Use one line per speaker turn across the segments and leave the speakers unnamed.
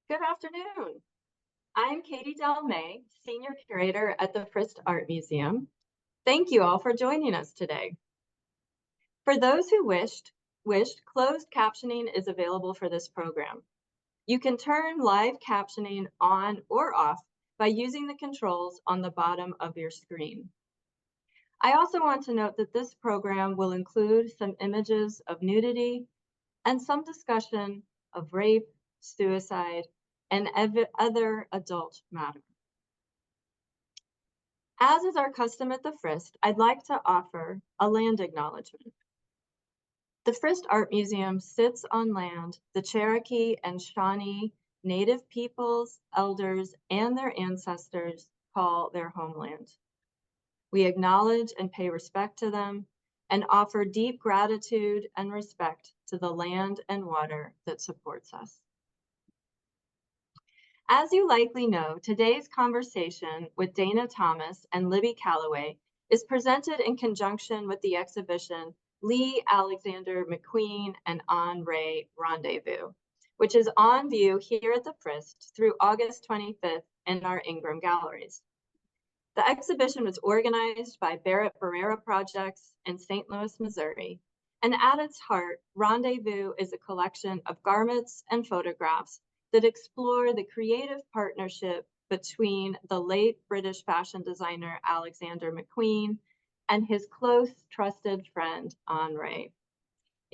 Good afternoon. I'm Katie Del May, Senior Curator at the Frist Art Museum. Thank you all for joining us today. For those who wished, closed captioning is available for this program. You can turn live captioning on or off by using the controls on the bottom of your screen. I also want to note that this program will include some images of nudity and some discussion of rape, suicide, and other adult matter. As is our custom at the Frist, I'd like to offer a land acknowledgement. The Frist Art Museum sits on land the Cherokee and Shawnee Native peoples, elders, and their ancestors call their homeland. We acknowledge and pay respect to them and offer deep gratitude and respect to the land and water that supports us. As you likely know, today's conversation with Dana Thomas and Libby Callaway is presented in conjunction with the exhibition Lee Alexander McQueen and On Ray Rendezvous, which is on view here at the Frist through August 25th in our Ingram galleries. The exhibition was organized by Barrett Barrera Projects in St. Louis, Missouri, and at its heart, Rendezvous is a collection of garments and photographs that explore the creative partnership between the late British fashion designer Alexander McQueen and his close, trusted friend, Henri.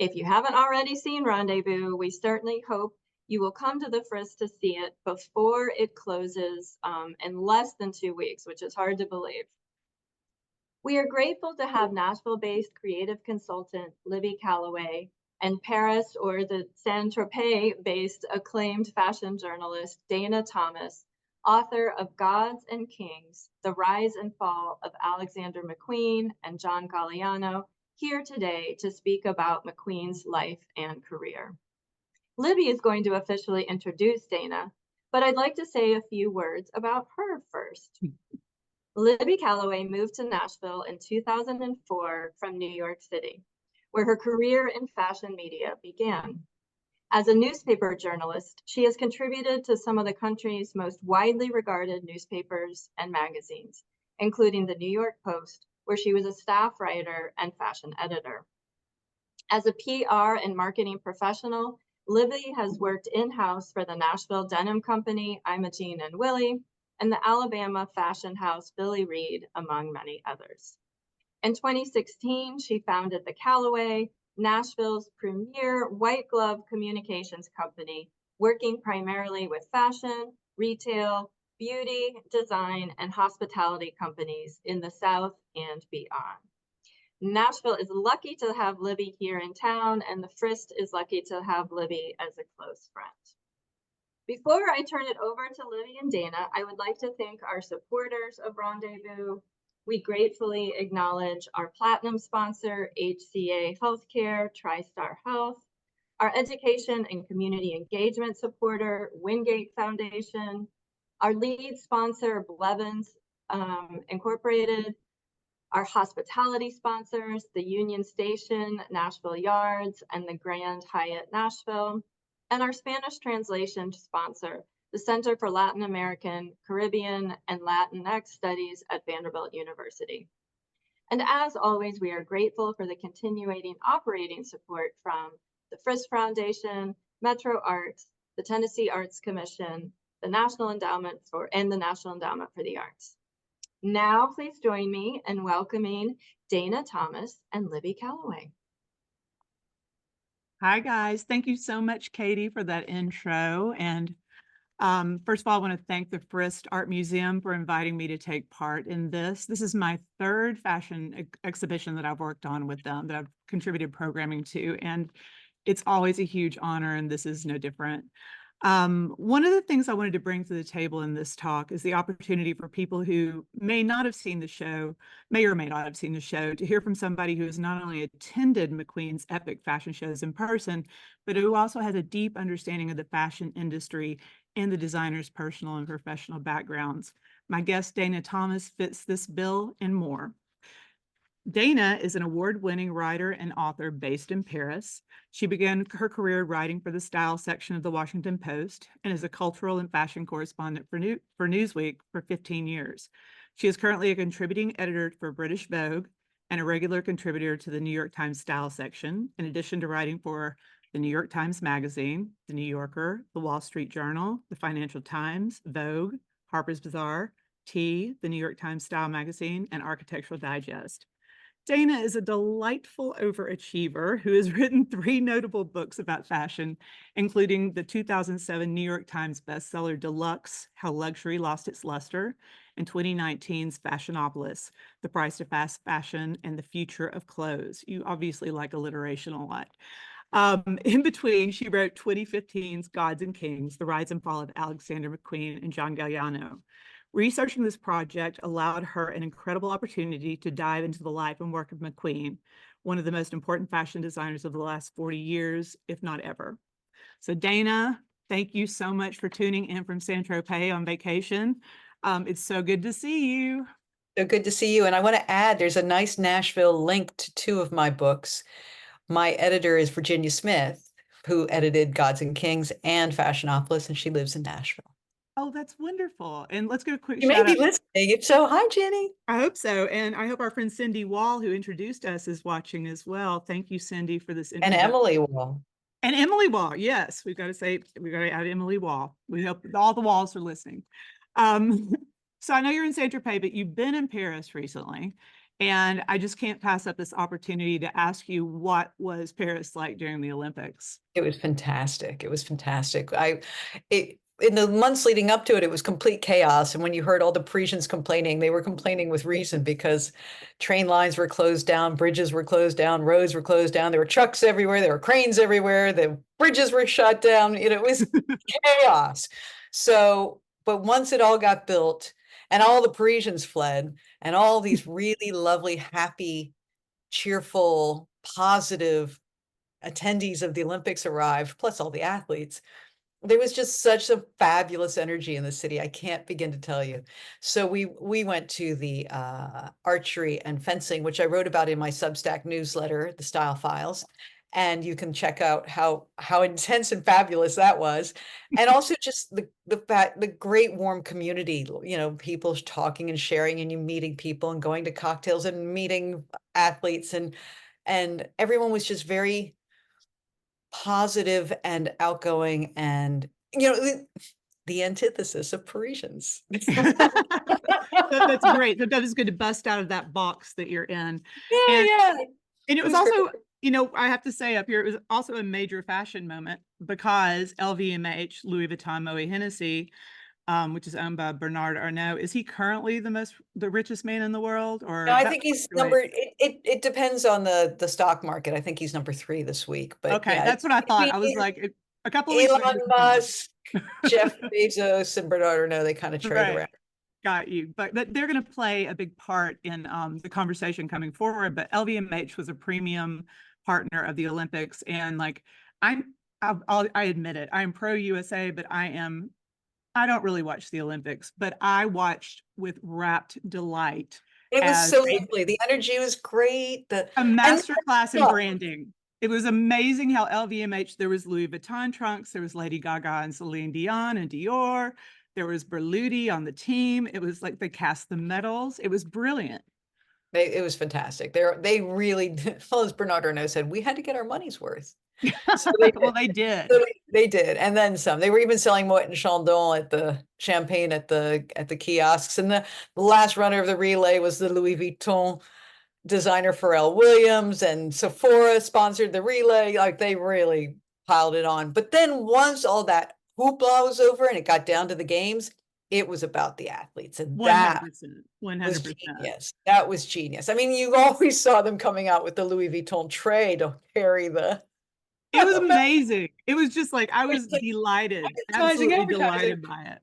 If you haven't already seen Rendezvous, we certainly hope you will come to the Frist to see it before it closes in less than 2 weeks, which is hard to believe. We are grateful to have Nashville-based creative consultant Libby Callaway and Paris or the Saint-Tropez-based acclaimed fashion journalist Dana Thomas, author of Gods and Kings, The Rise and Fall of Alexander McQueen and John Galliano, here today to speak about McQueen's life and career. Libby is going to officially introduce Dana, but I'd like to say a few words about her first. Libby Callaway moved to Nashville in 2004 from New York City, where her career in fashion media began. As a newspaper journalist, she has contributed to some of the country's most widely regarded newspapers and magazines, including the New York Post, where she was a staff writer and fashion editor. As a PR and marketing professional, Libby has worked in-house for the Nashville Denim Company, Imogene and Willie, and the Alabama fashion house Billy Reed, among many others. In 2016, she founded the Callaway, Nashville's premier white glove communications company, working primarily with fashion, retail, beauty, design, and hospitality companies in the South and beyond. Nashville is lucky to have Libby here in town, and the Frist is lucky to have Libby as a close friend. Before I turn it over to Libby and Dana, I would like to thank our supporters of Rendezvous. We gratefully acknowledge our platinum sponsor, HCA Healthcare, TriStar Health, our education and community engagement supporter, Wingate Foundation, our lead sponsor, Blevins Incorporated, our hospitality sponsors, the Union Station, Nashville Yards, and the Grand Hyatt Nashville, and our Spanish translation sponsor, the Center for Latin American, Caribbean, and Latinx Studies at Vanderbilt University. And as always, we are grateful for the continuing operating support from the Frist Foundation, Metro Arts, the Tennessee Arts Commission, the National Endowment for the Arts. Now, please join me in welcoming Dana Thomas and Libby Callaway.
Hi, guys. Thank you so much, Katie, for that intro. And first of all, I want to thank the Frist Art Museum for inviting me to take part in this. This is my third fashion exhibition that I've worked on with them, that I've contributed programming to, and it's always a huge honor, and this is no different. One of the things I wanted to bring to the table in this talk is the opportunity for people who may or may not have seen the show, to hear from somebody who has not only attended McQueen's epic fashion shows in person, but who also has a deep understanding of the fashion industry and the designer's personal and professional backgrounds. My guest, Dana Thomas, fits this bill and more. Dana is an award-winning writer and author based in Paris. She began her career writing for the style section of the Washington Post and is a cultural and fashion correspondent for Newsweek for 15 years. She is currently a contributing editor for British Vogue and a regular contributor to the New York Times style section, in addition to writing for the New York Times Magazine, the New Yorker, the Wall Street Journal, the Financial Times, Vogue, Harper's Bazaar, T, the New York Times Style Magazine, and Architectural Digest. Dana is a delightful overachiever who has written 3 notable books about fashion, including the 2007 New York Times bestseller Deluxe, How Luxury Lost Its Luster, and 2019's Fashionopolis, The Price of Fast Fashion and the Future of Clothes. You obviously like alliteration a lot. In between, she wrote 2015's Gods and Kings, The Rise and Fall of Alexander McQueen and John Galliano. Researching this project allowed her an incredible opportunity to dive into the life and work of McQueen, one of the most important fashion designers of the last 40 years, if not ever. So Dana, thank you so much for tuning in from Saint-Tropez on vacation. It's so good to see you.
So good to see you. And I want to add, there's a nice Nashville link to 2 of my books. My editor is Virginia Smith, who edited Gods and Kings and Fashionopolis, and she lives in Nashville.
Oh, that's wonderful. And let's give a quick
You may
shout
be
out.
listening. If so, hi, Jenny.
I hope so. And I hope our friend Cindy Wall, who introduced us, is watching as well. Thank you, Cindy, for this
And
introduction.
Emily Wall.
And Emily Wall, yes, we've got to add Emily Wall. We hope all the Walls are listening. So I know you're in Saint-Tropez, but you've been in Paris recently. And I just can't pass up this opportunity to ask you, what was Paris like during the Olympics?
It was fantastic. It was fantastic. In the months leading up to it, it was complete chaos. And when you heard all the Parisians complaining, they were complaining with reason, because train lines were closed down, bridges were closed down, roads were closed down. There were trucks everywhere. There were cranes everywhere. The bridges were shut down. It was chaos. So, but once it all got built and all the Parisians fled and all these really lovely, happy, cheerful, positive attendees of the Olympics arrived, plus all the athletes, there was just such a fabulous energy in the city. I can't begin to tell you. So we went to the archery and fencing, which I wrote about in my Substack newsletter, The Style Files. And you can check out how intense and fabulous that was. And also just the great warm community, people talking and sharing, and you meeting people and going to cocktails and meeting athletes, and everyone was just very positive and outgoing, and the antithesis of Parisians.
That's great. That is good to bust out of that box that you're in.
Yeah.
And it was also, I have to say up here, it was also a major fashion moment, because LVMH, Louis Vuitton Moet Hennessy, which is owned by Bernard Arnault, is he currently the richest man in the world? Or
No, I think he's it depends on the stock market. I think he's number 3 this week. But
okay,
yeah,
that's what I thought. I was like, a couple of weeks
Elon Musk, Jeff Bezos, and Bernard Arnault, they kind of trade around.
Got you. But they're going to play a big part in the conversation coming forward. But LVMH was a premium partner of the Olympics, and I admit it, I'm pro USA, but I don't really watch the Olympics, but I watched with rapt delight.
It was so lovely. The energy was great.
A masterclass in branding. It was amazing how LVMH, there was Louis Vuitton trunks, there was Lady Gaga and Celine Dion and Dior, there was Berluti on the team. It was like they cast the medals. It was brilliant.
It was fantastic. They really, well, as Bernard Arnault said, we had to get our money's worth. So
well, they did.
They did, and then some. They were even selling Moet and Chandon at the champagne at the kiosks. And the last runner of the relay was the Louis Vuitton designer Pharrell Williams, and Sephora sponsored the relay. Like, they really piled it on. But then once all that hoopla was over and it got down to the games, it was about the athletes, and
100%,
that
100%.
was genius. That was genius. I mean, you always saw them coming out with the Louis Vuitton tray to carry the.
It was amazing. It was just like, I was delighted, absolutely delighted by it.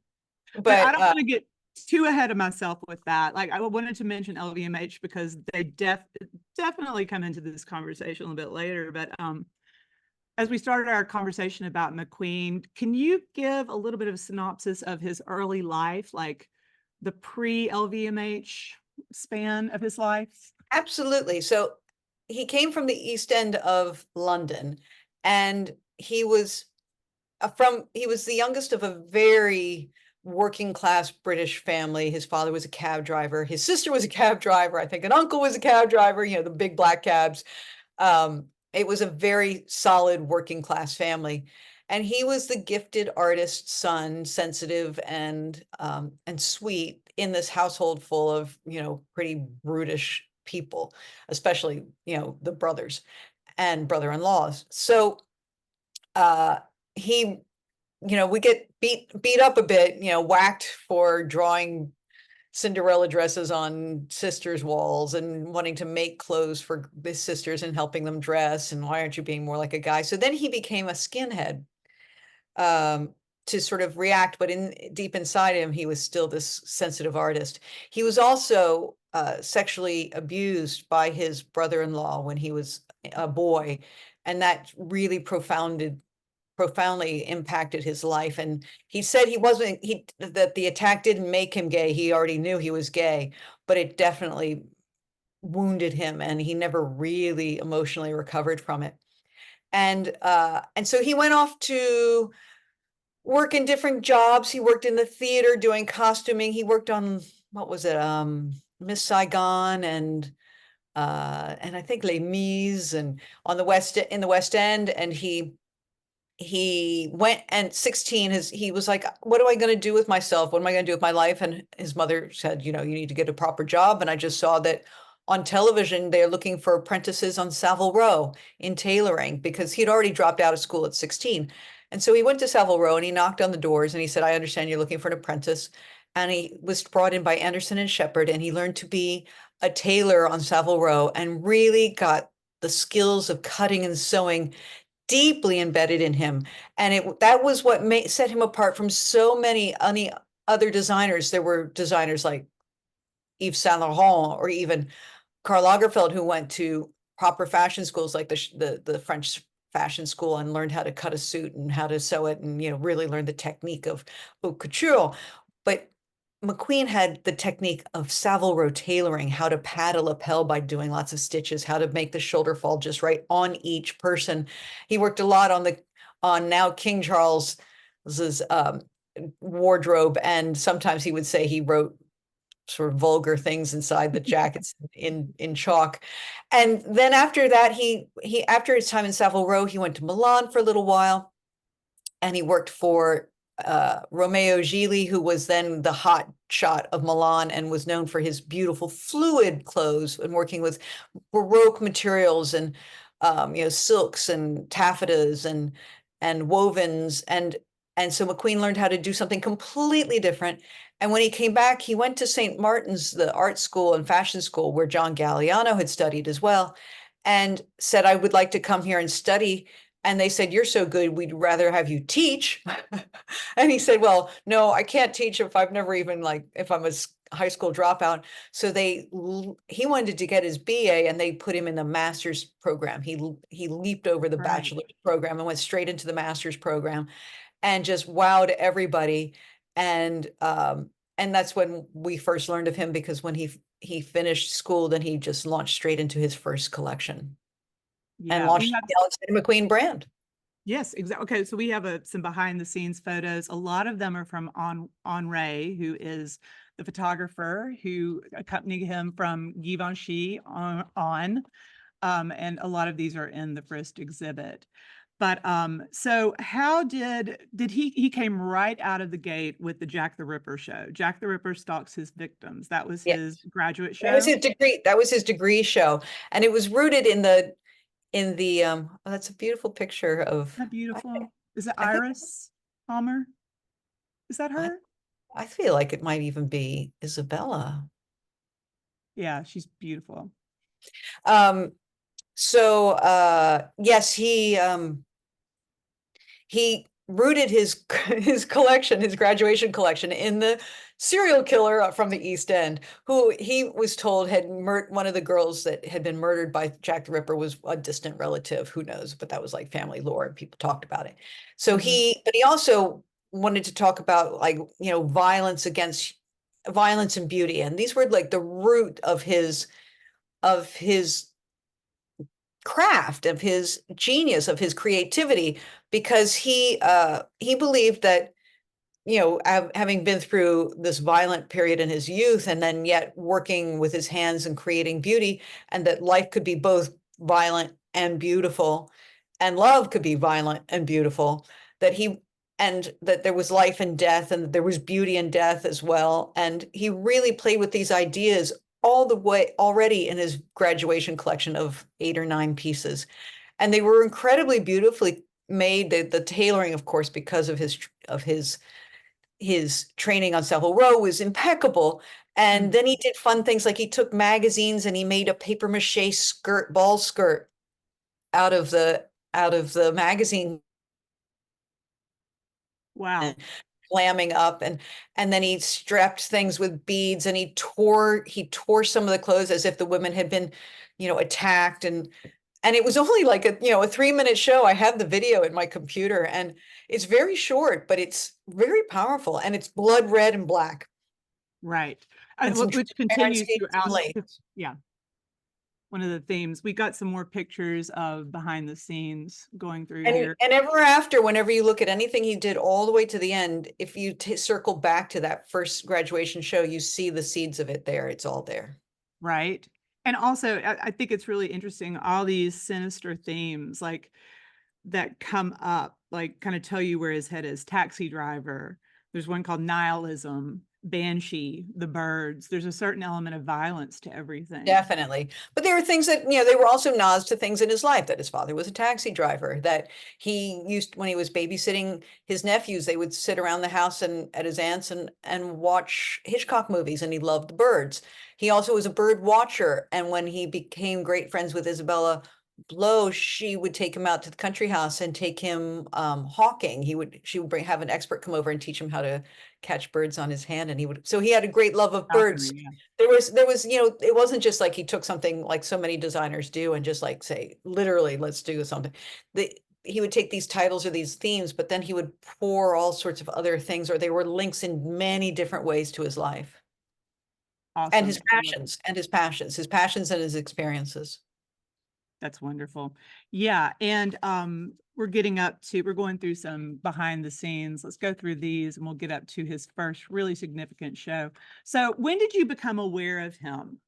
But I don't want to get too ahead of myself with that. Like, I wanted to mention LVMH because they definitely come into this conversation a little bit later. But as we started our conversation about McQueen, can you give a little bit of a synopsis of his early life, like the pre-LVMH span of his life?
Absolutely. So he came from the East End of London, and he was he was the youngest of a very working class British family. His father was a cab driver. His sister was a cab driver. I think an uncle was a cab driver, the big black cabs. It was a very solid working class family. And he was the gifted artist's son, sensitive and sweet in this household full of, pretty brutish people, especially, the brothers and brother-in-laws. So he, we get beat up a bit, whacked for drawing Cinderella dresses on sisters' walls and wanting to make clothes for his sisters and helping them dress. And why aren't you being more like a guy? So then he became a skinhead to sort of react, but deep inside him, he was still this sensitive artist. He was also sexually abused by his brother-in-law when he was a boy, and that really profoundly impacted his life. And he said that the attack didn't make him gay. He already knew he was gay, but it definitely wounded him, and he never really emotionally recovered from it. And so he went off to work in different jobs. He worked in the theater doing costuming. He worked on, what was it? Miss Saigon and I think Les Mis, and in the West End. And he went, and 16, he was like, what am I going to do with myself? What am I going to do with my life? And his mother said, you need to get a proper job. And I just saw that on television, they're looking for apprentices on Savile Row in tailoring, because he'd already dropped out of school at 16. And so he went to Savile Row and he knocked on the doors and he said, I understand you're looking for an apprentice. And he was brought in by Anderson and Shepherd, and he learned to be a tailor on Savile Row and really got the skills of cutting and sewing deeply embedded in him. And that was what set him apart from so many other designers. There were designers like Yves Saint Laurent or even Karl Lagerfeld, who went to proper fashion schools like the French fashion school and learned how to cut a suit and how to sew it, and really learned the technique of haute couture. But McQueen had the technique of Savile Row tailoring, how to pad a lapel by doing lots of stitches, how to make the shoulder fall just right on each person. He worked a lot on now King Charles's wardrobe, and sometimes he would say he wrote sort of vulgar things inside the jackets in chalk. And then after that, he after his time in Savile Row, he went to Milan for a little while, and he worked for Romeo Gigli, who was then the hot shot of Milan and was known for his beautiful fluid clothes and working with Baroque materials and silks and taffetas and wovens. And so McQueen learned how to do something completely different. And when he came back, he went to St. Martin's, the art school and fashion school, where John Galliano had studied as well, and said, I would like to come here and study. And they said, you're so good, we'd rather have you teach. And he said, well, no, I can't teach if I've never even, if I'm a high school dropout. So he wanted to get his BA, and they put him in the master's program. He leaped over the bachelor's program and went straight into the master's program, and just wowed everybody. And that's when we first learned of him, because when he finished school, then he just launched straight into his first collection. Yeah, and launched the Alexander McQueen brand.
Yes, exactly. Okay, so we have some behind the scenes photos. A lot of them are from Henri, who is the photographer who accompanied him from Givenchy on. And a lot of these are in the Frist exhibit. But so how did he came right out of the gate with the Jack the Ripper show? Jack the Ripper stalks his victims. That was his graduate show.
That was his degree show, and it was rooted in the oh, that's a beautiful picture of.
Isn't that beautiful? Is it Iris Palmer? Is that her?
I feel like it might even be Isabella.
Yeah, she's beautiful.
So yes, he rooted his collection, his graduation collection, in the serial killer from the East End, who he was told had one of the girls that had been murdered by Jack the Ripper was a distant relative. Who knows? But that was like family lore, and people talked about it. So but he also wanted to talk about violence and beauty, and these were like the root of his his craft, of his genius, of his creativity, because he believed that, you know, having been through this violent period in his youth and then yet working with his hands and creating beauty, and that life could be both violent and beautiful, and love could be violent and beautiful, and that there was life and death, and there was beauty in death as well. And he really played with these ideas all the way already in his graduation collection of 8 or 9 pieces. And they were incredibly beautifully made. The tailoring, of course, because of his training on Savile Row, was impeccable. And then he did fun things, like he took magazines and he made a paper mache skirt, ball skirt, out of the magazine.
Wow.
Slamming up, and then he strapped things with beads, and he tore some of the clothes as if the women had been, you know, attacked. And it was only like a 3-minute show. I have the video in my computer, and it's very short, but it's very powerful, and it's blood red and black.
Right.
And some
Which continues
transparency and
throughout.
lace.
Yeah. One of the themes. We got some more pictures of behind the scenes going through here.
And ever after, whenever you look at anything he did all the way to the end, if you circle back to that first graduation show, you see the seeds of it there. It's all there.
Right. And also, I think it's really interesting, all these sinister themes like that come up, like kind of tell you where his head is. Taxi Driver. There's one called Nihilism, Banshee, The Birds. There's a certain element of violence to everything.
Definitely. But there were things that, they were also nods to things in his life, that his father was a taxi driver, that he used, when he was babysitting his nephews, they would sit around the house and at his aunt's and watch Hitchcock movies, and he loved the birds. He also was a bird watcher. And when he became great friends with Isabella Blow, she would take him out to the country house and take him hawking. She would have an expert come over and teach him how to catch birds on his hand. And so he had a great love of birds.
Yeah.
There was, it wasn't just like he took something like so many designers do and just like say, literally, let's do something. He would take these titles or these themes, but then he would pour all sorts of other things, or they were links in many different ways to his life.
Awesome.
And his passions and his experiences.
That's wonderful. Yeah. And we're going through some behind the scenes. Let's go through these and we'll get up to his first really significant show. So when did you become aware of him?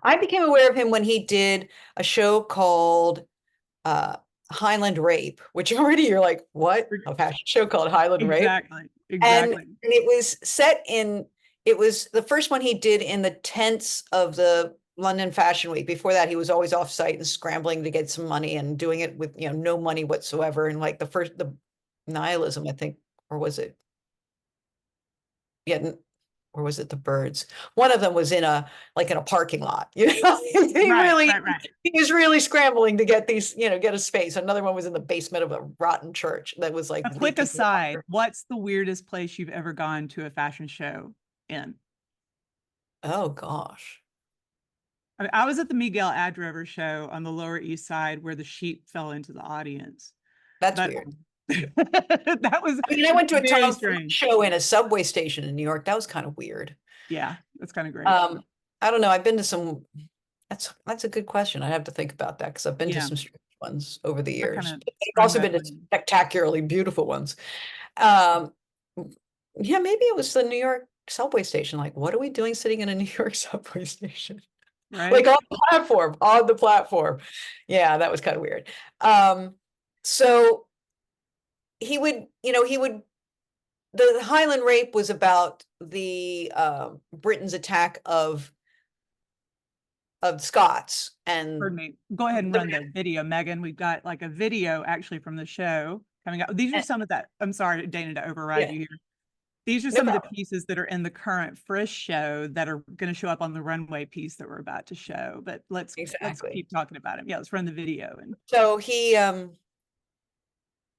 I became aware of him when he did a show called Highland Rape, which already you're like, what? A fashion show called Highland Rape?
Exactly.
And it was it was the first one he did in the tents of the London Fashion Week. Before that, he was always off site and scrambling to get some money and doing it with, no money whatsoever. And like the Nihilism, I think, or was it? Yeah, or was it the Birds? One of them was in a parking lot, he was really scrambling to get these, get a space. Another one was in the basement of a rotten church that was like.
A quick aside, what's the weirdest place you've ever gone to a fashion show in?
Oh gosh.
I was at the Miguel Adrover show on the Lower East Side where the sheep fell into the audience.
That's weird.
That was.
I went to a town show in a subway station in New York. That was kind of weird.
Yeah, that's kind of great.
I don't know. I've been to some. That's a good question. I have to think about that, because I've been to some strange ones over the years. I've also been to spectacularly beautiful ones. Yeah, maybe it was the New York subway station. Like, what are we doing sitting in a New York subway station? Right. Like on the platform. Yeah, that was kind of weird. So he would, the Highland Rape was about the Britain's attack of Scots. And
pardon me, go ahead and run the video, Megan. We've got like a video actually from the show coming up. These are some of that. I'm sorry, Dana, to override you here. These are some of the pieces that are in the current Frist show that are going to show up on the runway piece that we're about to show. But let's keep talking about him. Yeah, let's run the video. And
so he,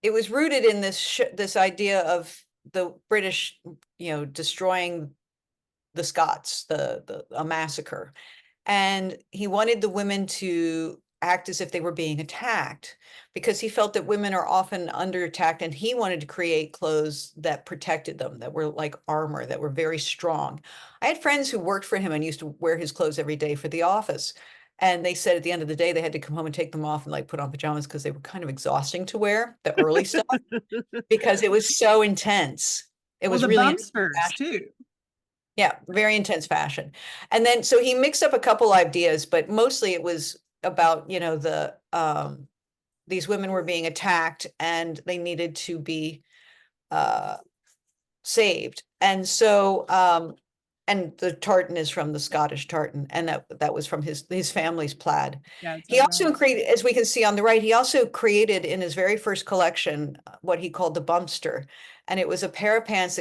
it was rooted in this idea of the British, destroying the Scots, a massacre, and he wanted the women to act as if they were being attacked, because he felt that women are often under attack, and he wanted to create clothes that protected them, that were like armor, that were very strong. I had friends who worked for him and used to wear his clothes every day for the office, And they said at the end of the day, they had to come home and take them off and like put on pajamas because they were kind of exhausting to wear, the early stuff, because it was so intense. It
Well,
was
the
really intense
bumpsters
fashion.
too.
Yeah, very intense fashion. And then, so he mixed up a couple ideas, but mostly it was about, you know, these women were being attacked and they needed to be saved. And so, and the tartan is from the Scottish tartan, and that was from his family's plaid.
Yeah, it's
He
all
also
right.
created, as we can see on the right, he also created in his very first collection what he called the bumpster, and it was a pair of pants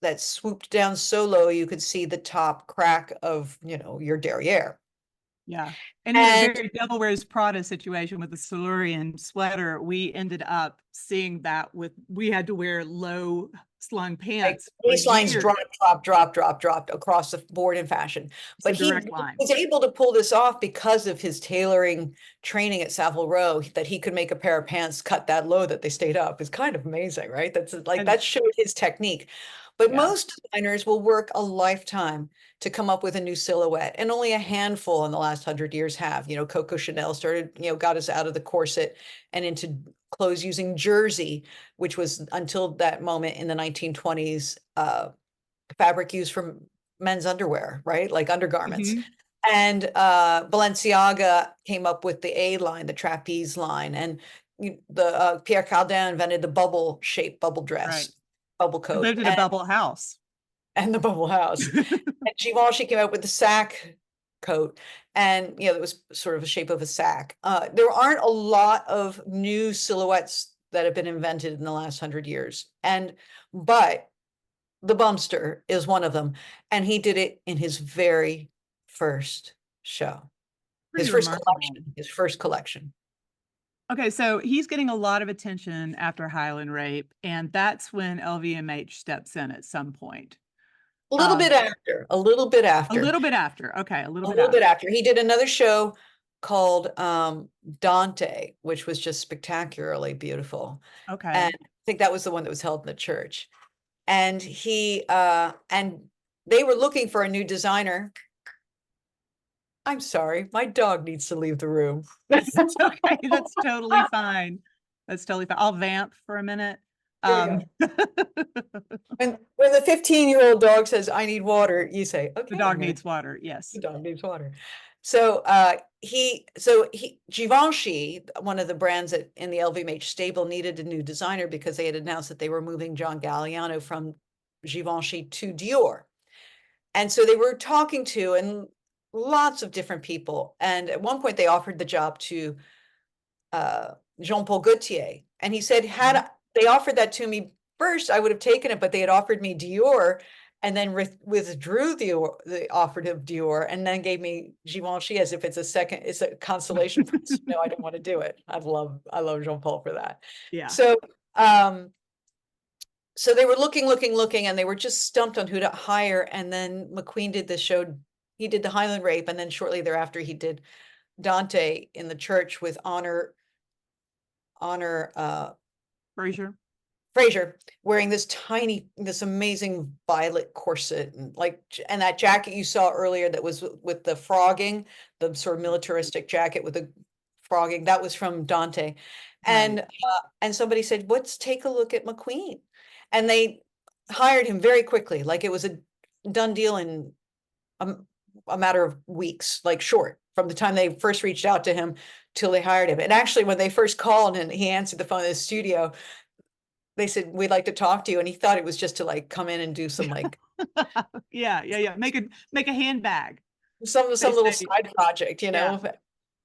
that swooped down so low you could see the top crack of, you know, your derriere.
Yeah. And in a
And
very Devil Wears Prada situation with the Silurian sweater, we ended up seeing that we had to wear low slung
like
pants for
baselines
years.
dropped across the board in fashion.
It's a
But he
direct line.
was able to pull this off because of his tailoring training at Savile Row, that he could make a pair of pants cut that low that they stayed up. It's kind of amazing, right? That's like,
And
that showed his technique. But
yeah,
most designers will work a lifetime to come up with a new silhouette, and only a handful in the last 100 years have. You know, Coco Chanel started, you know, got us out of the corset and into clothes using jersey, which was until that moment in the 1920s, fabric used for men's underwear, right? Like undergarments.
mhm,
And Balenciaga came up with the A line, the trapeze line, and Pierre Cardin invented the bubble shape, bubble dress,
right.
bubble
I
coat,
lived in a bubble house.
and the bubble house. And Givenchy came out with the sack coat, and you know, it was sort of a shape of a sack. There aren't a lot of new silhouettes that have been invented in the last 100 years, but the bumpster is one of them, and he did it in his very first show,
Pretty remarkable.
his first collection.
Okay, so he's getting a lot of attention after Highland Rape, and that's when LVMH steps in at some point.
A little bit after, a little bit
A
after,
little bit after. Okay, a
a
little bit
little bit
after.
after. He did another show called Dante, which was just spectacularly beautiful.
Okay.
And I think that was the one that was held in the church. And and they were looking for a new designer. I'm sorry, my dog needs to leave the room.
It's okay. That's totally fine. That's totally fine. I'll vamp for a minute.
There you When the 15-year-old dog says, I need water, you say, okay.
The dog needs water. Yes.
The dog needs water. So Givenchy, one of the brands in the LVMH stable, needed a new designer because they had announced that they were moving John Galliano from Givenchy to Dior. And so they were talking to and lots of different people. And at one point they offered the job to Jean-Paul Gaultier. And he said, had they offered that to me first, I would have taken it, but they had offered me Dior and then withdrew the offer of Dior and then gave me Givenchy as if it's a consolation prize. No, I don't want to do it. I love Jean-Paul for that.
Yeah.
So, so they were looking, and they were just stumped on who to hire. And then McQueen did this show. He did the Highland Rape, and then shortly thereafter he did Dante in the church with Honor Fraser wearing this amazing violet corset and that jacket you saw earlier that was with the frogging, the sort of militaristic jacket with the frogging, that was from Dante. And somebody said, let's take a look at McQueen. And they hired him very quickly, like it was a done deal in a matter of weeks, like short, from the time they first reached out to him till they hired him. And actually, when they first called and he answered the phone in the studio, they said, we'd like to talk to you. And he thought it was just to like come in and do some like
yeah. Make a handbag.
Some little side project, you know. Yeah.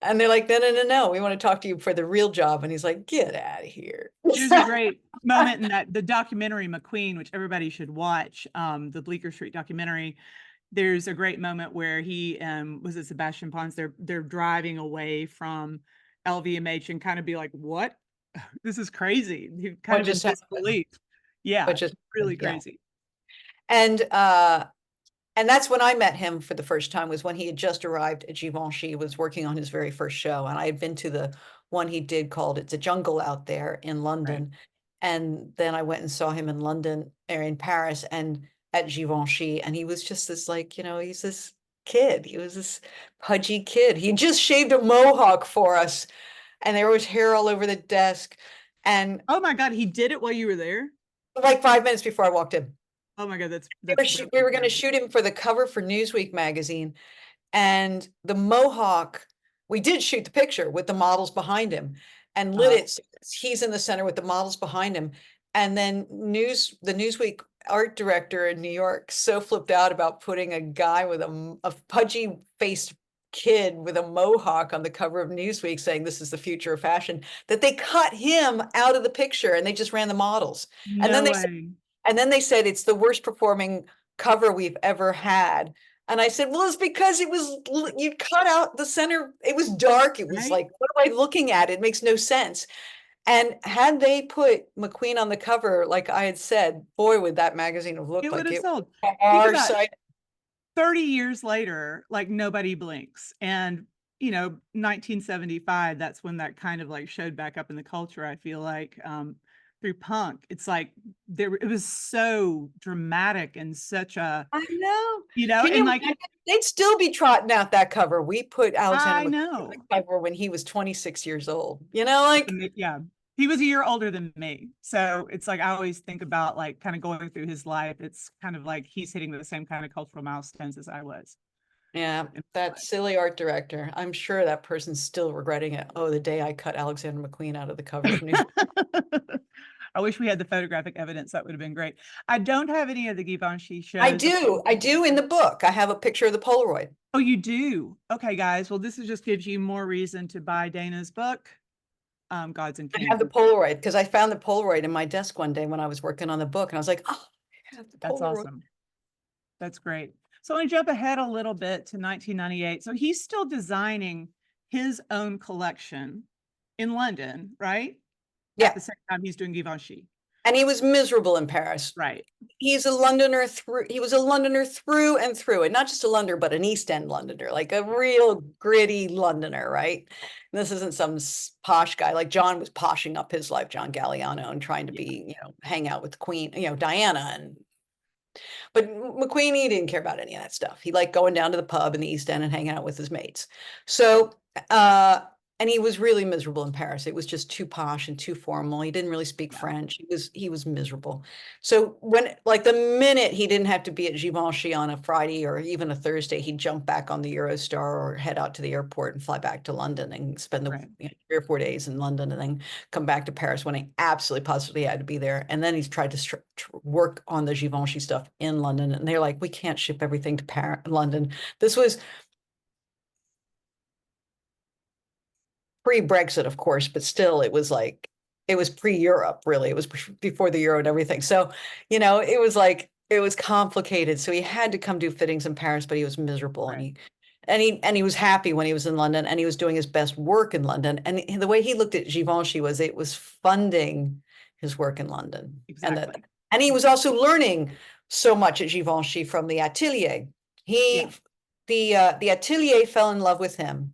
And they're like, no, we want to talk to you for the real job. And he's like, get out of here.
There's a great moment in the documentary McQueen, which everybody should watch, the Bleecker Street documentary. There's a great moment where he was it Sebastian Pons? They're driving away from LVMH and kind of be like, what? This is crazy. He kind of in disbelief. Yeah, which is really crazy.
And that's when I met him for the first time, was when he had just arrived at Givenchy, was working on his very first show. And I had been to the one he did called It's a Jungle Out There in London. Right. And then I went and saw him in London or in Paris and at Givenchy. And he was just this like, you know, he's this kid. He was this pudgy kid. He just shaved a mohawk for us, and there was hair all over the desk. And
Oh my God, he did it while you were there?
like 5 minutes before I walked in,
Oh my God, that's
we
really
were going to
incredible.
shoot him for the cover for Newsweek magazine. And the mohawk, we did shoot the picture with the models behind him and lit it. So he's in the center with the models behind him. And then the Newsweek art director in New York so flipped out about putting a guy with a pudgy faced kid with a mohawk on the cover of Newsweek saying this is the future of fashion, that they cut him out of the picture and they just ran the models. And then
No
they said,
way.
they said it's the worst performing cover we've ever had. And I said, well, it's because you cut out the center. It was dark. It was
Right?
like, what am I looking at? It makes no sense. And had they put McQueen on the cover, like I had said, boy, would that magazine have looked
It would
like
have
it
sold.
was
Think
our
about
side.
30 years later, like nobody blinks. And, 1975, that's when that kind of like showed back up in the culture, I feel like, through punk. It's like it was so dramatic and such a,
I know. Can
and
you
like,
imagine? They'd still be trotting out that cover. We put Alexander
I
McQueen on
know.
the cover when he was 26 years old. Like,
Yeah. He was a year older than me. So it's like I always think about like kind of going through his life. It's kind of like he's hitting the same kind of cultural milestones as I was.
yeah, that silly art director. I'm sure that person's still regretting it. Oh, the day I cut Alexander McQueen out of the cover of News.
I wish we had the photographic evidence. That would have been great. I don't have any of the Givenchy shows.
I do in the book. I have a picture of the Polaroid.
Oh, you do? Okay, guys. Well, this just gives you more reason to buy Dana's book, Gods and
I
Kings.
have the Polaroid because I found the Polaroid in my desk one day when I was working on the book, and I was like, oh, I have the
That's
Polaroid.
awesome. That's great. So I want to jump ahead a little bit to 1998. So he's still designing his own collection in London, right?
Yeah.
At the same time he's doing Givenchy.
And he was miserable in Paris.
Right.
He was a Londoner through and through, and not just a Londoner, but an East End Londoner, like a real gritty Londoner, right? And this isn't some posh guy. Like John was poshing up his life, John Galliano, and trying to be, hang out with the Queen, Diana. But McQueen, he didn't care about any of that stuff. He liked going down to the pub in the East End and hanging out with his mates. So, and he was really miserable in Paris. It was just too posh and too formal. He didn't really speak French. He was miserable. So when, like, the minute he didn't have to be at Givenchy on a Friday or even a Thursday, he'd jump back on the Eurostar or head out to the airport and fly back to London and spend the 3 or 4 days in London and then come back to Paris when he absolutely positively had to be there. And then he's tried to work on the Givenchy stuff in London, and they're like, we can't ship everything to London. This was pre-Brexit, of course, but still, it was pre-Europe, really. It was before the Euro and everything. So, it was like, it was complicated. So he had to come do fittings in Paris, but he was miserable. Right. And he was happy when he was in London, and he was doing his best work in London. And the way he looked at Givenchy was it was funding his work in London.
Exactly.
And he was also learning so much at Givenchy from the atelier. The atelier fell in love with him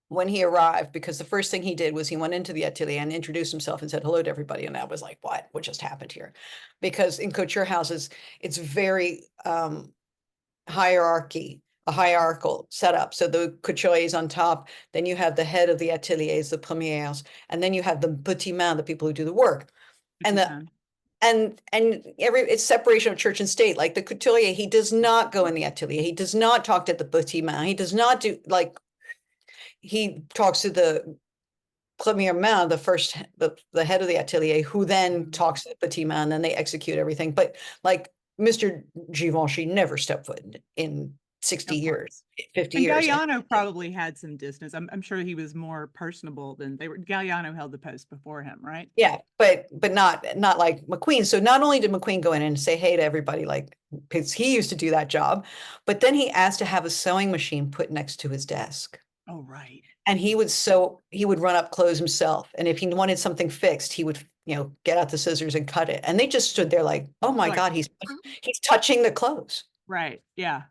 when he arrived, because the first thing he did was he went into the atelier and introduced himself and said hello to everybody. And that was like, what just happened here? Because in couture houses, it's very a hierarchical setup. So the couturier is on top, then you have the head of the ateliers, the premières, and then you have the petit main, the people who do the work. It's separation of church and state. Like the couturier, he does not go in the atelier. He does not talk to the petit main. He does not do, like, he talks to the premier main, the head of the atelier, who then talks to the petit main, and then they execute everything. But like Mr. Givenchy never stepped foot in 60 years, 50 years.
Galliano probably had some distance. I'm sure he was more personable than they were. Galliano held the post before him, right?
Yeah, but not like McQueen. So not only did McQueen go in and say hey to everybody, like, because he used to do that job, but then he asked to have a sewing machine put next to his desk.
Oh, right.
And he would run up clothes himself. And if he wanted something fixed, he would, get out the scissors and cut it. And they just stood there like, oh my God, he's touching the clothes.
Right. Yeah.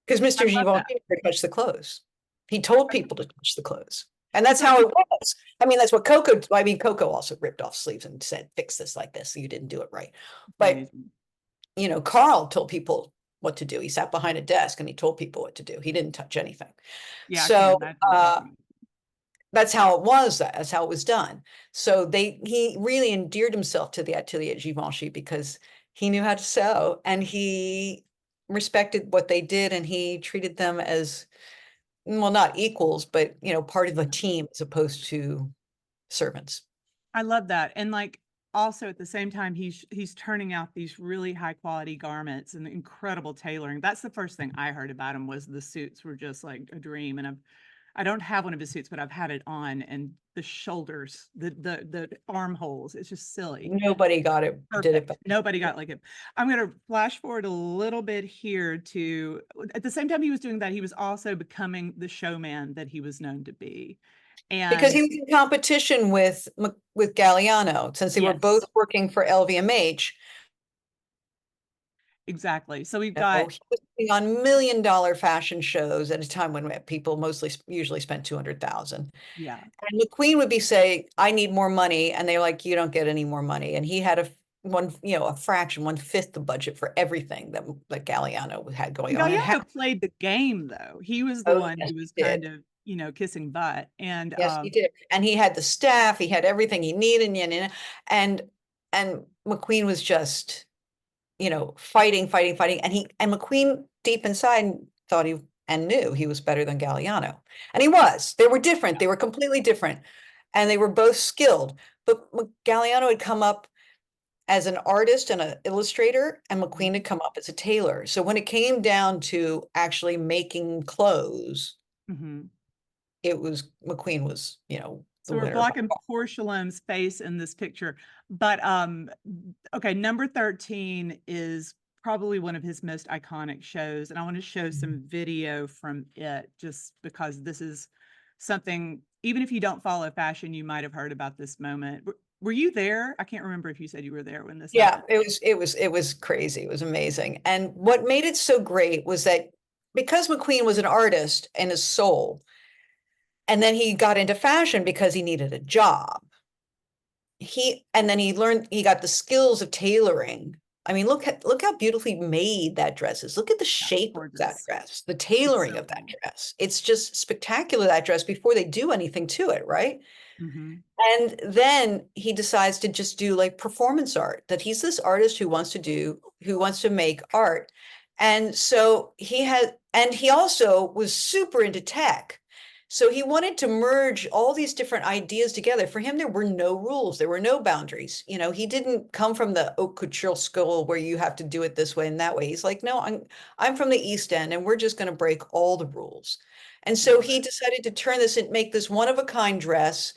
Because Mr. Givenchy never touched the clothes. He told people to touch the clothes. And that's how it was. I mean, that's what Coco also ripped off sleeves and said, fix this like this. You didn't do it right. But, Carl told people what to do. He sat behind a desk and he told people what to do. He didn't touch anything.
Yeah, I
So,
can't imagine.
that's how it was. That's how it was done. So he really endeared himself to the Atelier Givenchy because he knew how to sew and he respected what they did and he treated them as, well, not equals, but part of the team as opposed to servants.
I love that. And like also at the same time, he's turning out these really high quality garments and incredible tailoring. That's the first thing I heard about him, was the suits were just like a dream. And I don't have one of his suits, but I've had it on, and the shoulders, the armholes, it's just silly.
Nobody got it, did it
Perfect.
better.
Nobody got like it. I'm going to flash forward a little bit here to, at the same time he was doing that, he was also becoming the showman that he was known to be.
Because he
And
was in competition with Galliano, since they were
yes,
both working for LVMH.
exactly. So we've
He was
got,
putting on $1 million fashion shows at a time when people usually spent 200,000.
yeah.
And McQueen would be saying, I need more money. And they're like, you don't get any more money. And he had a fraction, 1/5 the budget for everything that Galliano had going on. And
Galliano played the game though. He was the
oh,
one
yes,
who was
he
kind
did.
of, kissing butt. And
Yes, he did. And he had the staff, he had everything he needed, and McQueen was just, fighting. And McQueen deep inside thought and knew he was better than Galliano. And he was. They were different. They were completely different. And they were both skilled. But Galliano had come up as an artist and an illustrator, and McQueen had come up as a tailor. So when it came down to actually making clothes,
mhm.
McQueen was, the
So we're
winner.
blocking poor Shalom's face in this picture. But okay, number 13 is probably one of his most iconic shows. And I want to show some video from it, just because this is something, even if you don't follow fashion, you might have heard about this moment. Were you there? I can't remember if you said you were there when this
Yeah,
happened.
it was crazy. It was amazing. And what made it so great was that because McQueen was an artist and his soul, and then he got into fashion because he needed a job. And then he got the skills of tailoring. I mean, look how beautifully made that dress is. Look at the shape of that dress, the tailoring of that dress. It's just spectacular, that dress, before they do anything to it, right?
Mm-hmm.
And then he decides to just do like performance art, that he's this artist who wants to make art. And so he also was super into tech. So he wanted to merge all these different ideas together. For him, there were no rules. There were no boundaries. He didn't come from the haute couture school where you have to do it this way and that way. He's like, no, I'm from the East End and we're just going to break all the rules. And so he decided to turn this and make this one of a kind dress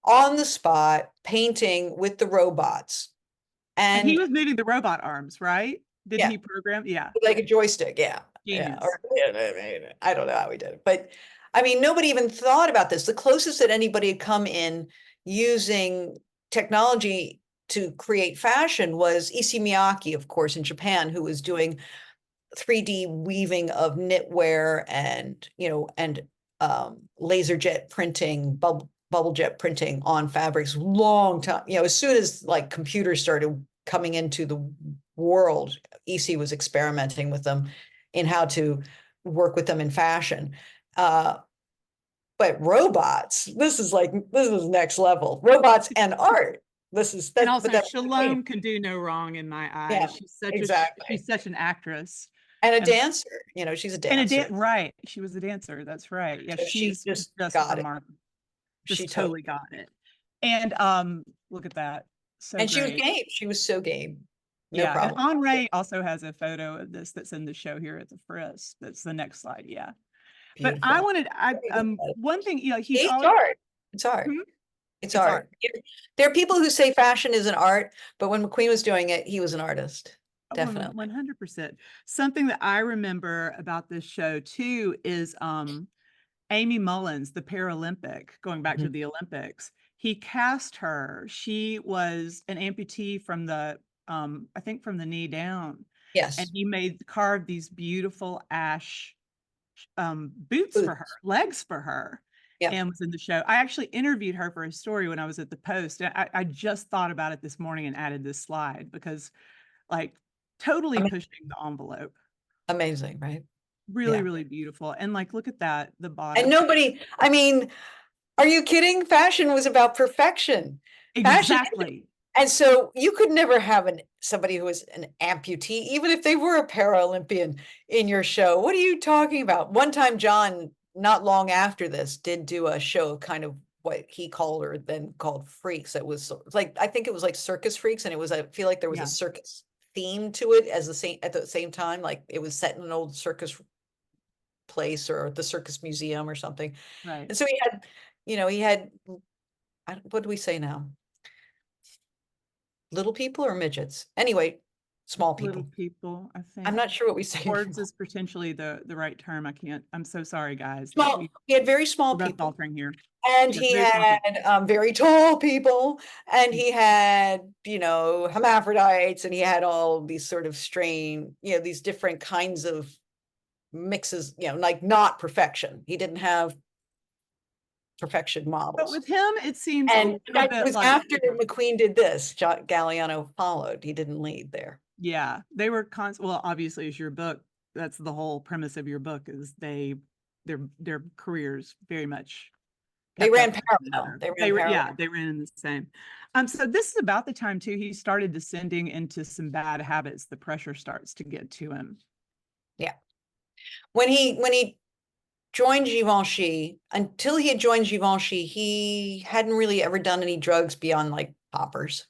on the spot, painting with the robots.
And he
And
was moving the robot arms, right? Didn't
yeah,
he program? Yeah.
like a joystick. Yeah.
Genius.
Yeah. Or, I don't know how he did it, but I mean, nobody even thought about this. The closest that anybody had come in using technology to create fashion was Issey Miyake, of course, in Japan, who was doing 3D weaving of knitwear and laser jet printing, bubble jet printing on fabrics. Long time, as soon as like computers started coming into the world, Issey was experimenting with them in how to work with them in fashion. But robots, this is next level. Robots and art.
And also Shalom can do no wrong in my eyes.
Yeah,
she's such an actress.
And a dancer, she's a dancer.
Right. She was a dancer. That's right. Yeah,
So
she's just
got
remarkable.
She
Just totally got it. And look at that. So
and she was
great.
game. She was so game. No
Yeah.
problem.
And Henri also has a photo of this that's in the show here at the Frist. That's the next slide. Yeah.
Beautiful.
But I wanted, one thing, he's
it's
always
art. It's art.
Hmm?
It's art. There are people who say fashion is an art, but when McQueen was doing it, he was an artist. Definitely.
100%. Something that I remember about this show too is Amy Mullins, the Paralympic, going back to the Olympics. He cast her. She was an amputee from the, I think from the knee down.
Yes.
And he carved these beautiful ash boots for her, legs for her.
Yeah.
And was in the show. I actually interviewed her for a story when I was at the Post. And I just thought about it this morning and added this slide because like totally
mean,
pushing the envelope.
amazing, right?
Really,
Yeah.
really beautiful. And like, look at that, the
And
bottom.
nobody, I mean, are you kidding? Fashion was about perfection. Fashion,
Exactly.
and so you could never have somebody who was an amputee, even if they were a Paralympian in your show. What are you talking about? One time, John, not long after this, did do a show, kind of what he called, or then called Freaks. It was like, I think it was like Circus Freaks, and it was, I feel like there was
Yeah.
a circus theme to it at the same time, like it was set in an old circus place or the circus museum or something.
Right.
And so he had, he had, what do we say now? Little people or midgets? Anyway, small
Little
people.
people, I think.
I'm not sure what we say.
Words is potentially the right term. I'm so sorry, guys.
Small, he had very small
We're both
people.
altering here.
And
Yeah,
he
very small people.
had very tall people, and he had, hermaphrodites, and he had all these sort of strange, these different kinds of mixes, like not perfection. He didn't have perfection
But
models.
with him, it seems a
And
little
that
bit
was
like,
after McQueen did this. Galliano followed. He didn't lead there.
yeah, they were well, obviously, as your book, that's the whole premise of your book, is their careers very much
They
kept
ran
up with one
parallel.
another.
They
They
ran
were, yeah,
parallel.
they ran in the same. So this is about the time too he started descending into some bad habits. The pressure starts to get to him.
Yeah. When he joined Givenchy, until he had joined Givenchy, he hadn't really ever done any drugs beyond like poppers,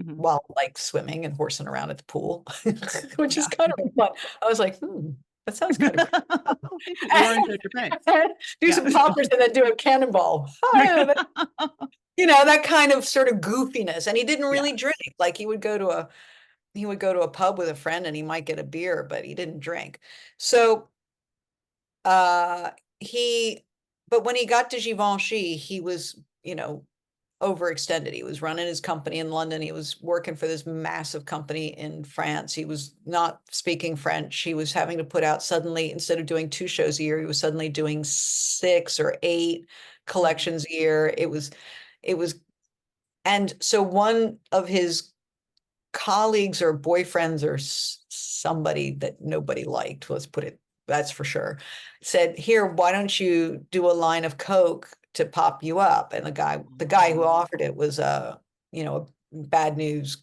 while like swimming and horsing around at the pool, which is kind of fun. I was like, that sounds kind of cool.
They orange your face.
Do some poppers and then do a cannonball. That kind of sort of goofiness. And he didn't really drink. Like he would go to a pub with a friend and he might get a beer, but he didn't drink. So but when he got to Givenchy, he was, overextended. He was running his company in London. He was working for this massive company in France. He was not speaking French. He was having to put out, suddenly, instead of doing 2 shows a year, he was suddenly doing 6 or 8 collections a year. It was, and so one of his colleagues or boyfriends or somebody that nobody liked, let's put it, that's for sure, said, here, why don't you do a line of Coke to pop you up? And the guy who offered it was a bad news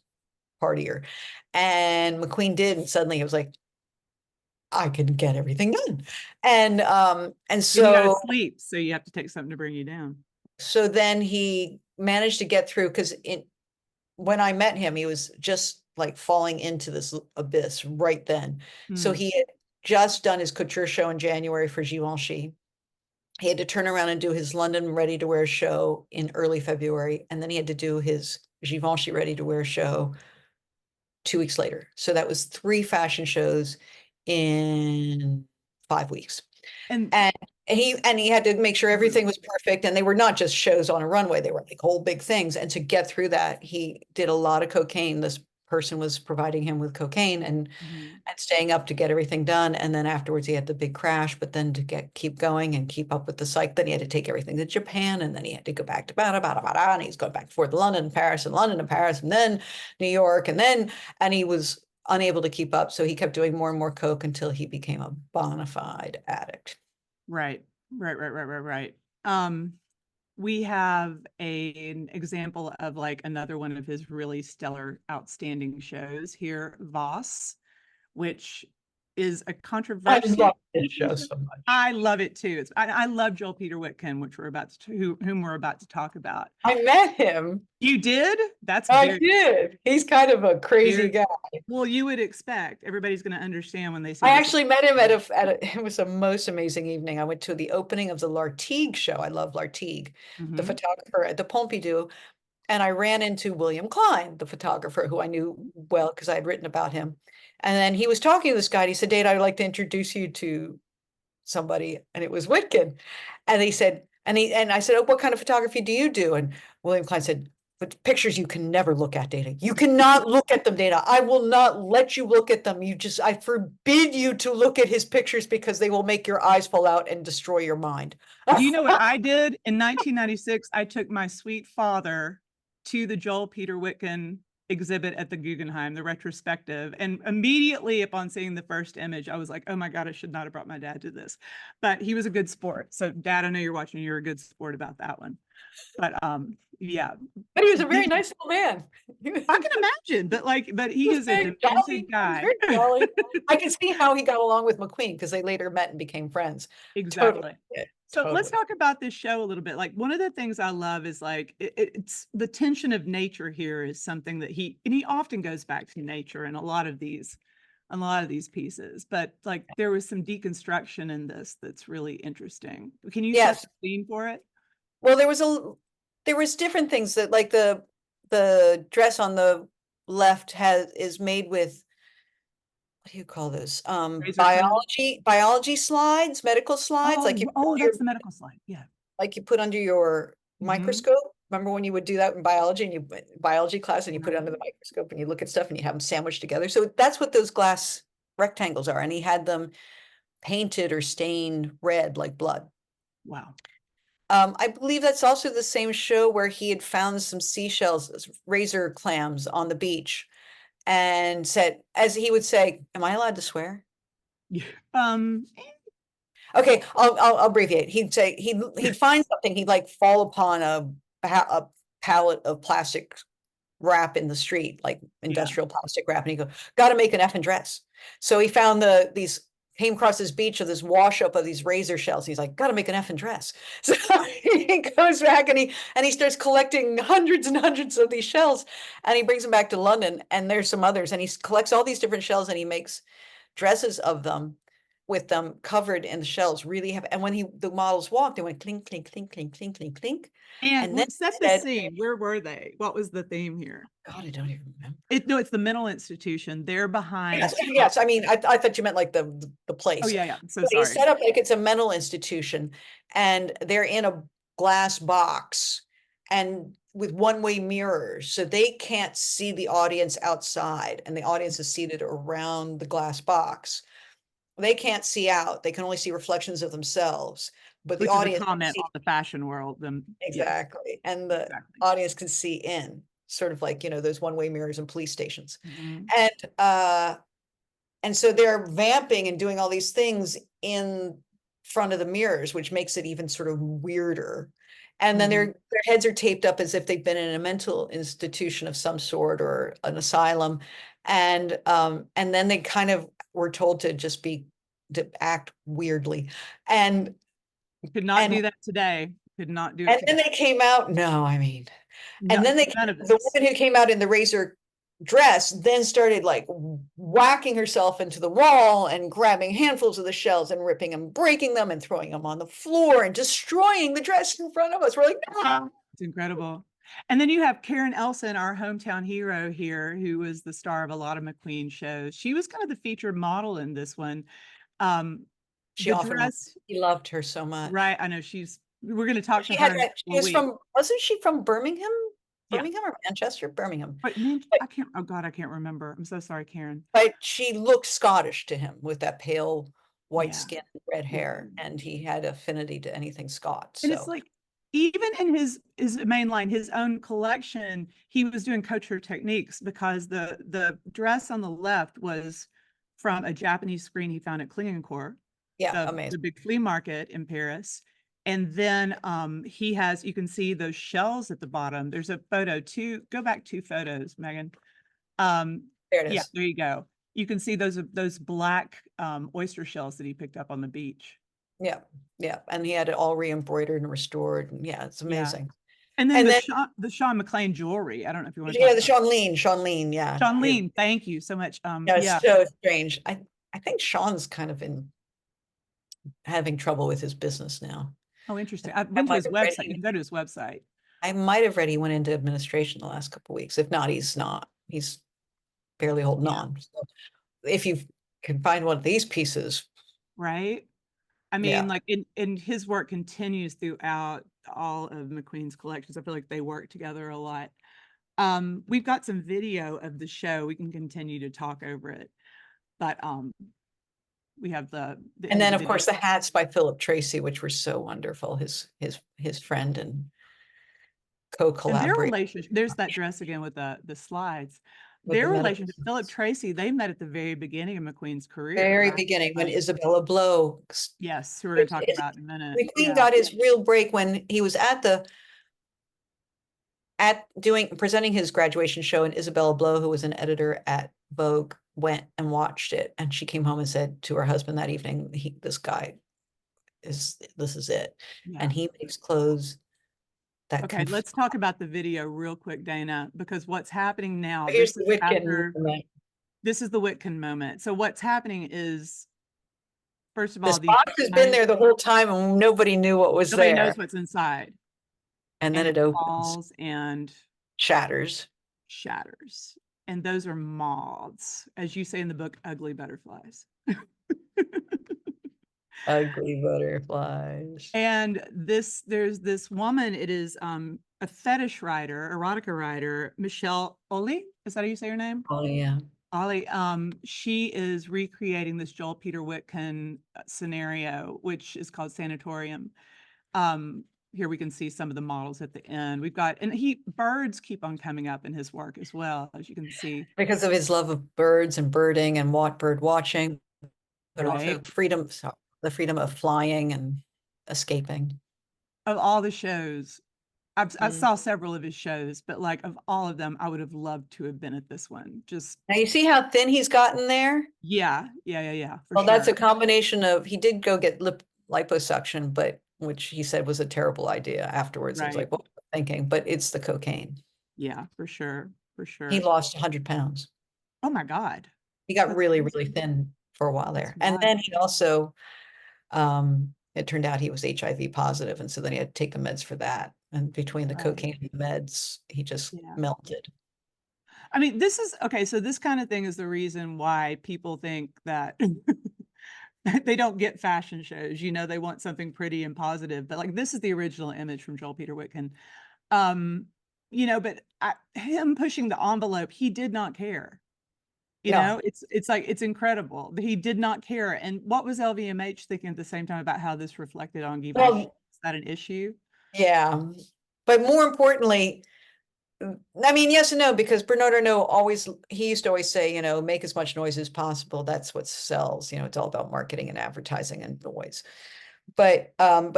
partier. And McQueen did, and suddenly it was like, I can get everything done. And so
you gotta sleep, so you have to take something to bring you down.
So then he managed to get through, because when I met him, he was just like falling into this abyss right then. So he had just done his couture show in January for Givenchy. He had to turn around and do his London ready-to-wear show in early February, and then he had to do his Givenchy ready-to-wear show 2 weeks later. So that was 3 fashion shows in 5 weeks. And he had to make sure everything was perfect. And they were not just shows on a runway. They were like whole big things. And to get through that, he did a lot of cocaine. This person was providing him with cocaine and staying up to get everything done. And then afterwards he had the big crash, but then to keep going and keep up with the cycle, then he had to take everything to Japan, and then he had to go back to bada, and he's going back and forth to London and Paris and London and Paris and then New York. And he was unable to keep up. So he kept doing more and more coke until he became a bona fide addict.
Right. We have an example of like another one of his really stellar, outstanding shows here, Voss, which is a controversial.
I love this show so much.
I love it too. I love Joel Peter Whitkin, which whom we're about to talk about.
I met him.
You did?
I did. He's kind of a crazy guy.
Well, you would expect. Everybody's going to understand when they see.
I actually met him at it was a most amazing evening. I went to the opening of the Lartigue show. I love Lartigue, the photographer at the Pompidou. And I ran into William Klein, the photographer, who I knew well because I had written about him. And then he was talking to this guy, and he said, Dana, I'd like to introduce you to somebody. And it was Whitkin. And he said, and I said, oh, what kind of photography do you do? And William Klein said, but pictures you can never look at, Dana. You cannot look at them, Dana. I will not let you look at them. I forbid you to look at his pictures because they will make your eyes fall out and destroy your mind.
Do you know what I did? In 1996, I took my sweet father to the Joel Peter Whitkin exhibit at the Guggenheim, the retrospective. And immediately upon seeing the first image, I was like, oh my God, I should not have brought my dad to this. But he was a good sport. So Dad, I know you're watching, you're a good sport about that one. But yeah.
But he was a very nice little man.
I can imagine, but he is a demented guy.
Very jolly. I can see how he got along with McQueen because they later met and became friends.
Exactly.
Totally. Yeah,
So
totally.
let's talk about this show a little bit. Like one of the things I love is like it's the tension of nature here is something that he often goes back to nature in a lot of these pieces. But like there was some deconstruction in this that's really interesting. Can you set the scene for it?
Well, there was different things that like the dress on the left is made with, what do you call those? Biology slides, medical slides, like you
that's the medical slide. Yeah.
Like you put under your microscope. Remember when you would do that in biology and biology class and you put it under the microscope and you look at stuff and you have them sandwiched together. So that's what those glass rectangles are. And he had them painted or stained red like blood.
Wow.
I believe that's also the same show where he had found some seashells, razor clams on the beach and said, as he would say, am I allowed to swear?
Yeah.
Okay, I'll abbreviate. He'd say he'd find something. He'd like fall upon a pallet of plastic wrap in the street, like industrial plastic wrap, and he'd go, "Got to make an effing dress." So he found came across this beach of this wash up of these razor shells. He's like, "Got to make an effing dress." So he goes back and he starts collecting hundreds and hundreds of these shells, and he brings them back to London. And there's some others, and he collects all these different shells, and he makes dresses of them, with them covered in the shells, really heavy. And when the models walked, they went clink, clink, clink, clink, clink, clink, clink.
And then set the scene. Where were they? What was the theme here?
God, I don't even remember.
No, it's the mental institution. They're behind.
Yes. I mean, I thought you meant like the place.
Oh yeah. I'm so
sorry. It's set up like it's a mental institution, and they're in a glass box and with one-way mirrors, so they can't see the audience outside, and the audience is seated around the glass box. They can't see out. They can only see reflections of themselves. But the audience
comment on the fashion world.
Exactly. Yes. And the audience can see in, sort of like, those one-way mirrors in police stations. And so they're vamping and doing all these things in front of the mirrors, which makes it even sort of weirder. And then their heads are taped up as if they've been in a mental institution of some sort or an asylum. And then they kind of were told to act weirdly. And
could not do that today. Could not do it.
And then they came out. No, I mean, and then the woman who came out in the razor dress then started like whacking herself into the wall and grabbing handfuls of the shells and ripping them, breaking them and throwing them on the floor and destroying the dress in front of us. We're like, no.
It's incredible. And then you have Karen Elson, our hometown hero here, who was the star of a lot of McQueen shows. She was kind of the featured model in this one.
He loved her so much.
Right. I know we're going to talk to her.
Wasn't she from Birmingham? Birmingham or Manchester? Birmingham.
I can't remember. I'm so sorry, Karen.
But she looked Scottish to him with that pale white skin, red hair, and he had affinity to anything Scots.
And it's like, even in his mainline, his own collection, he was doing couture techniques, because the dress on the left was from a Japanese screen he found at Klingenkoor.
Yeah, amazing.
The big flea market in Paris. And then you can see those shells at the bottom. There's a photo go back 2 photos, Megan.
There it is.
Yeah, there you go. You can see those black oyster shells that he picked up on the beach.
Yeah. And he had it all re-embroidered and restored. And it's amazing. Yeah.
And then the Sean McLean jewelry. I don't know if you want to
the Sean Lean. Yeah.
Sean Lean, thank you so much.
It's so strange. I think Sean's kind of having trouble with his business now.
Oh, interesting. I've been to his website. You can go to his website.
I might have read he went into administration the last couple of weeks. If not, he's not. He's barely holding on. So if you can find one of these pieces.
Right. I mean, like in his work continues throughout all of McQueen's collections. I feel like they work together a lot. We've got some video of the show. We can continue to talk over it. But we have
and then of course the hats by Philip Tracy, which were so wonderful. His friend, and
And their
co-collaborate
relationship, there's that dress again with the slides.
with
Their
the
relationship,
medical
Philip Tracy, they met at the very beginning of McQueen's career,
very
right?
beginning when
Like,
Isabella Blow.
yes, who we're going to talk
Is-
about in a minute.
McQueen
Yeah.
got his real break when he was presenting his graduation show, and Isabella Blow, who was an editor at Vogue, went and watched it, and she came home and said to her husband that evening, this is it.
Yeah.
And he makes clothes that
Okay, let's talk about the video real quick, Dana, because what's happening now,
Here's
this
the
is
Witkin moment.
this is the Witkin moment. So what's happening is, first of all,
This box has been there the whole time and nobody knew what was
nobody
there.
knows what's inside.
And then it opens,
falls and
shatters.
And those are moths, as you say in the book, ugly butterflies.
Ugly butterflies.
And there's this woman, it is a fetish writer, erotica writer, Michelle Oley. Is that how you say her name?
Oh yeah.
Ollie, she is recreating this Joel Peter Witkin scenario, which is called Sanatorium. Here we can see some of the models at the end. We've got, and birds keep on coming up in his work as well, as you can see.
Because of his love of birds and birding and bird watching, but also the freedom of flying and escaping.
Of all the shows, I saw several of his shows, but like of all of them, I would have loved to have been at this one. Just
now you see how thin he's gotten there?
Yeah.
Well, that's a combination of, he did go get liposuction, but which he said was a terrible idea afterwards. Right. It was like, what was I thinking? But it's the cocaine.
Yeah, for sure.
He lost 100 pounds.
Oh my God.
He got really thin for a while there. And then he also, it turned out he was HIV positive. And so then he had to take the meds for that. And between the cocaine and the meds, he just melted.
I mean, this is, okay, so this kind of thing is the reason why people think that they don't get fashion shows. You know, they want something pretty and positive, but like this is the original image from Joel Peter Witkin. You know, but him pushing the envelope, he did not care. You know, it's like, it's incredible. He did not care. And what was LVMH thinking at the same time about how this reflected on Givenchy? Well, is that an issue?
Yeah. But more importantly, I mean, yes and no, because Bernard Arnault he used to always say, you know, make as much noise as possible. That's what sells. You know, it's all about marketing and advertising and noise. But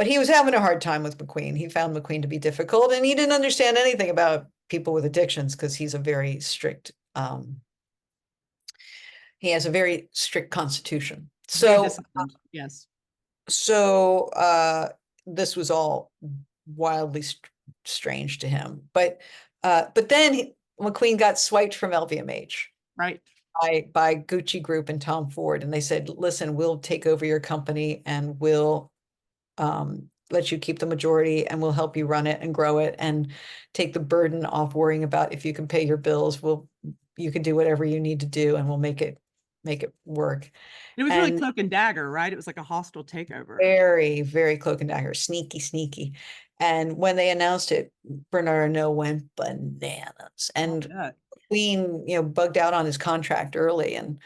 he was having a hard time with McQueen. He found McQueen to be difficult, and he didn't understand anything about people with addictions because he's a very strict, he has a very strict constitution. So,
yes.
So this was all wildly strange to him. But then McQueen got swiped from LVMH.
Right.
By Gucci Group and Tom Ford. And they said, listen, we'll take over your company and we'll let you keep the majority and we'll help you run it and grow it and take the burden off worrying about if you can pay your bills. You can do whatever you need to do and we'll make it work.
It was really cloak and dagger, right? It was like a hostile takeover.
Very, very cloak and dagger, sneaky. And when they announced it, Bernard Arnault went bananas. And Queen, you know, bugged out on his contract early and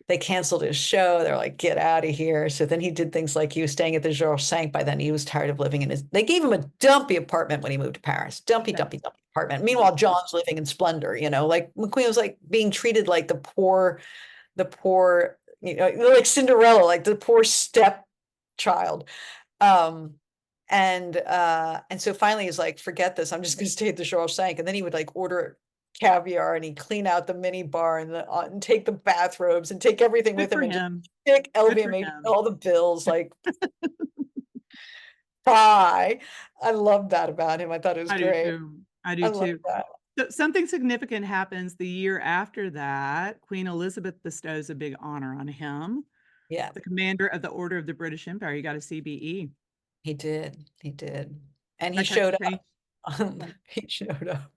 they canceled his show. They're like, get out of here. So then he did things like he was staying at the Georges V. By then he was tired of living in they gave him a dumpy apartment when he moved to Paris. Dumpy apartment. Meanwhile, John's living in splendor, you know, like McQueen was like being treated like the poor, you know, like Cinderella, like the poor stepchild. And so finally he's like, forget this. I'm just going to stay at the Georges V. And then he would like order caviar and he'd clean out the mini bar and take the bathrobes and take everything with him and stick LVMH all the bills. Like, bye. I love that about him. I thought it was great.
I do too. So something significant happens the year after that. Queen Elizabeth bestows a big honor on him.
Yeah.
The commander of the Order of the British Empire. He got a CBE.
He did. And he showed up. He showed up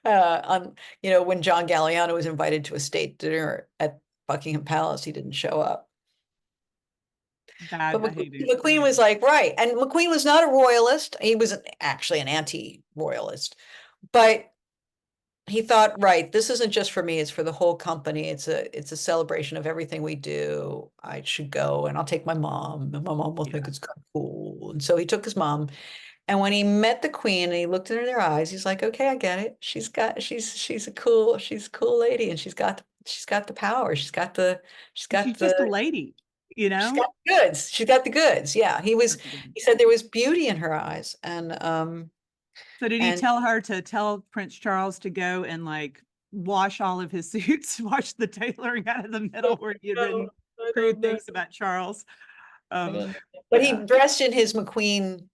on, you know, when John Galliano was invited to a state dinner at Buckingham Palace, he didn't show up. But McQueen was like, right. And McQueen was not a royalist. He was actually an anti-royalist, but he thought, right, this isn't just for me, it's for the whole company. It's a celebration of everything we do. I should go and I'll take my mom and my mom will think it's kind of cool. And so he took his mom And when he met the queen and he looked in her eyes, he's like, okay, I get it. She's a cool lady, and she's got the power. She's got the
She's just a lady, you
she's
know?
got the goods. She's got the goods. Yeah. He said there was beauty in her eyes.
So did he
and
tell her to tell Prince Charles to go and like wash all of his suits, wash the tailoring out of the middle where he had written crude things about Charles?
but he
Yeah.
dressed in his McQueen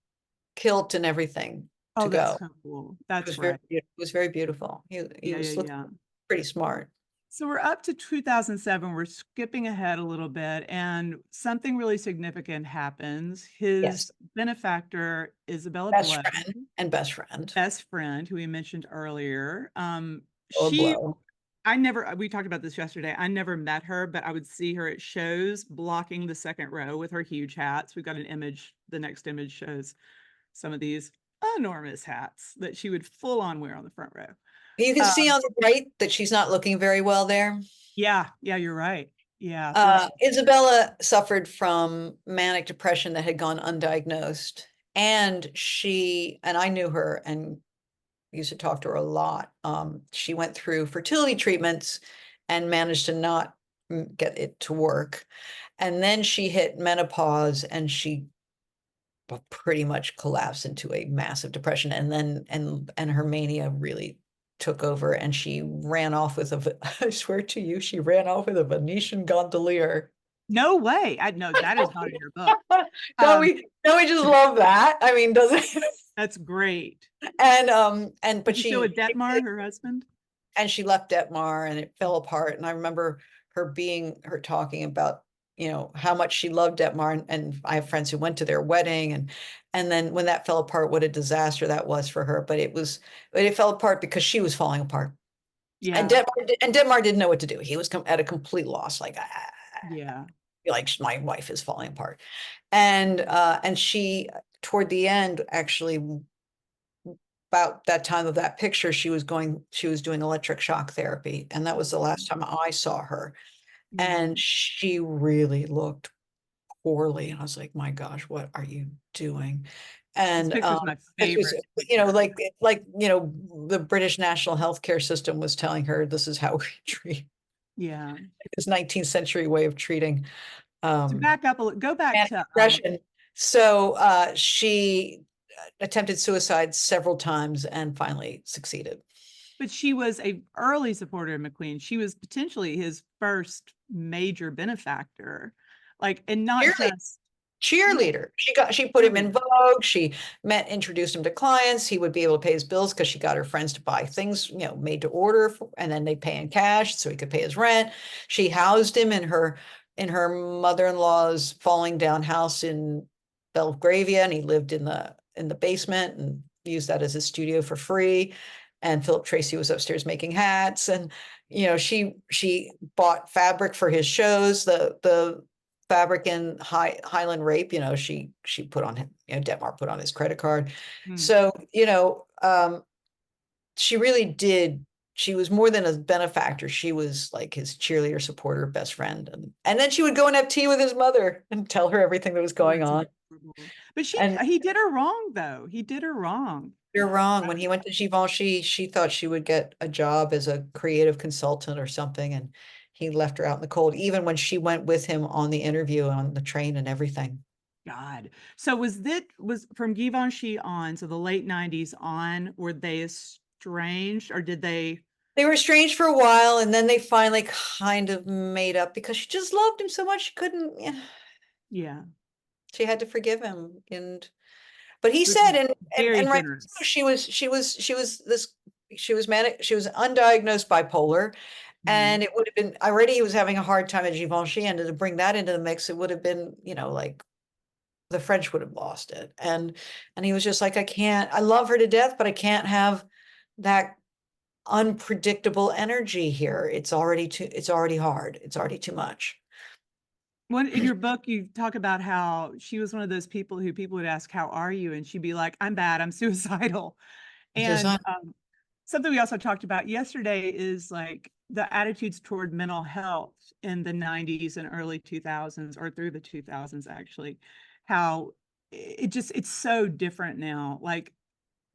kilt and everything to
Oh, that's
go.
so cool.
It
That's
was
right.
it was very beautiful. He
Yeah,
was
yeah,
looking
yeah.
pretty smart.
So we're up to 2007. We're skipping ahead a little bit, and something really significant happens. His
Yes.
benefactor, Isabella
Best
Blow,
friend and best friend.
best friend, who we mentioned earlier.
Or Blow.
We talked about this yesterday. I never met her, but I would see her at shows blocking the second row with her huge hats. We've got an image. The next image shows some of these enormous hats that she would full on wear on the front row.
You can see on the right that she's not looking very well there.
Yeah, you're right. Yeah.
Isabella suffered from manic depression that had gone undiagnosed. And I knew her and used to talk to her a lot. She went through fertility treatments and managed to not get it to work. And then she hit menopause and she pretty much collapsed into a massive depression. And then, and her mania really took over, and she ran off with I swear to you, she ran off with a Venetian gondolier.
No way. I know that is not in your book.
Don't we just love that? I mean, doesn't it?
That's great.
But
Did you show with Detmar, her husband?
And she left Detmar and it fell apart. And I remember her talking about, how much she loved Detmar. And I have friends who went to their wedding, and then when that fell apart, what a disaster that was for her. But it fell apart because she was falling apart.
Yeah.
And Detmar didn't know what to do. He was at a complete loss. Like,
yeah,
like my wife is falling apart. And she, toward the end, actually, about that time of that picture, she was doing electric shock therapy. And that was the last time I saw her. And she really looked poorly. And I was like, my gosh, what are you doing? And
this picture's my favorite.
the British National Healthcare System was telling her, this is how we treat.
Yeah.
This 19th century way of treating.
To back up, go back to
depression. So she attempted suicide several times and finally succeeded.
But she was an early supporter of McQueen. She was potentially his first major benefactor, and not just
cheerleader. She put him in Vogue. She introduced him to clients. He would be able to pay his bills because she got her friends to buy things, made to order, and then they pay in cash so he could pay his rent. She housed him in her mother-in-law's falling down house in Belgravia, and he lived in the basement and used that as a studio for free. And Philip Tracy was upstairs making hats, and she bought fabric for his shows. The fabric in Highland Rape, she put on him, Detmar put on his credit card. So, she really did. She was more than a benefactor. She was like his cheerleader, supporter, best friend. And then she would go and have tea with his mother and tell her everything that was going on.
But he did her wrong, though. He did her wrong.
You're wrong. When he went to Givenchy, she thought she would get a job as a creative consultant or something. And he left her out in the cold, even when she went with him on the interview on the train and everything.
God. So was from Givenchy on, so the late 90s on, were they estranged, or did they?
They were estranged for a while, and then they finally kind of made up because she just loved him so much she couldn't.
Yeah.
She had to forgive him, but he said, and right, she was manic, she was undiagnosed bipolar, and it would have been already, he was having a hard time at Givenchy, and to bring that into the mix, it would have been, like the French would have lost it. And he was just like, I love her to death, but I can't have that unpredictable energy here. It's already hard. It's already too much.
In your book, you talk about how she was one of those people who people would ask, how are you? And she'd be like, I'm bad, I'm suicidal. And something we also talked about yesterday is like the attitudes toward mental health in the 90s and early 2000s, or through the 2000s, actually, how it's so different now. Like,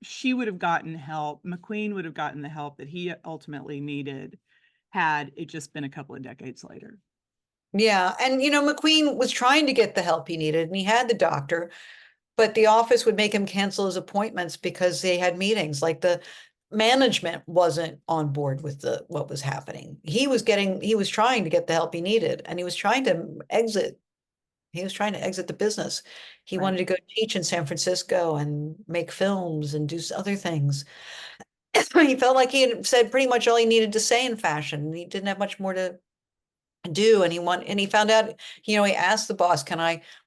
she would have gotten help. McQueen would have gotten the help that he ultimately needed had it just been a couple of decades later.
Yeah. And, McQueen was trying to get the help he needed and he had the doctor, but the office would make him cancel his appointments because they had meetings. Like the management wasn't on board with what was happening. He was trying to get the help he needed and he was trying to exit. He was trying to exit the business. He
Right.
wanted to go teach in San Francisco and make films and do other things. He felt like he had said pretty much all he needed to say in fashion. He didn't have much more to do. And he found out, he asked the boss,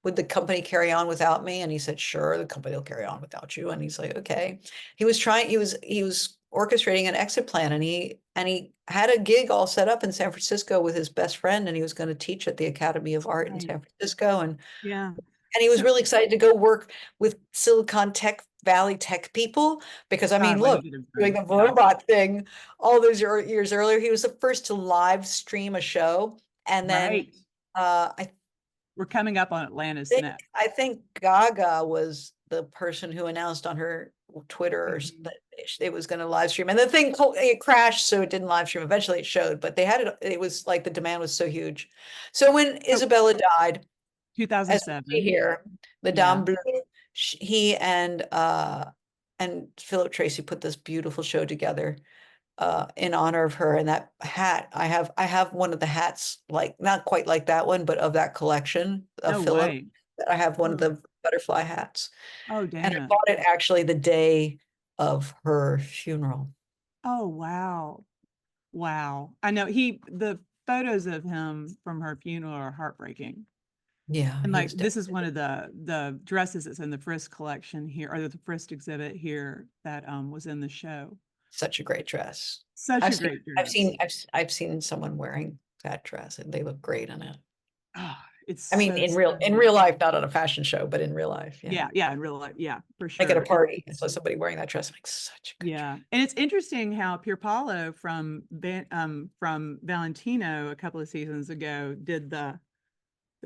would the company carry on without me? And he said, sure, the company will carry on without you. And he like, okay. He was orchestrating an exit plan and he had a gig all set up in San Francisco with his best friend. And he was going to teach at the Academy of Art in
Right.
San Francisco. And
Yeah.
he was really excited to go work with Silicon Valley tech people because look, doing the robot thing all those years earlier, he was the first to live stream a show. And then
we're coming up on Atlantis next.
I think Gaga was the person who announced on her Twitter that it was going to live stream, and the thing it crashed, so it didn't live stream. Eventually, it showed, but they had it. It was like the demand was so huge. So when Isabella died,
2007,
here, the Dame Bleu, he and Philip Tracy put this beautiful show together in honor of her. And that hat, I have one of the hats, like not quite like that one, but of that collection of Philip. I have one of the butterfly hats.
Oh, Dana.
And I bought it actually the day of her funeral.
Oh, wow. Wow. I know the photos of him from her funeral are heartbreaking.
Yeah.
And like, this is one of the dresses that's in the Frist collection here, or the Frist exhibit here that was in the show.
Such a great dress.
Such a great dress.
I've seen someone wearing that dress and they look great in it.
Oh, it's
in real life, not on a fashion show, but in real life.
Yeah, in real life. Yeah, for sure.
Like at a party, I saw somebody wearing that dress. I'm like, such a good dress.
And it's interesting how Pierpaolo from Valentino a couple of seasons ago did the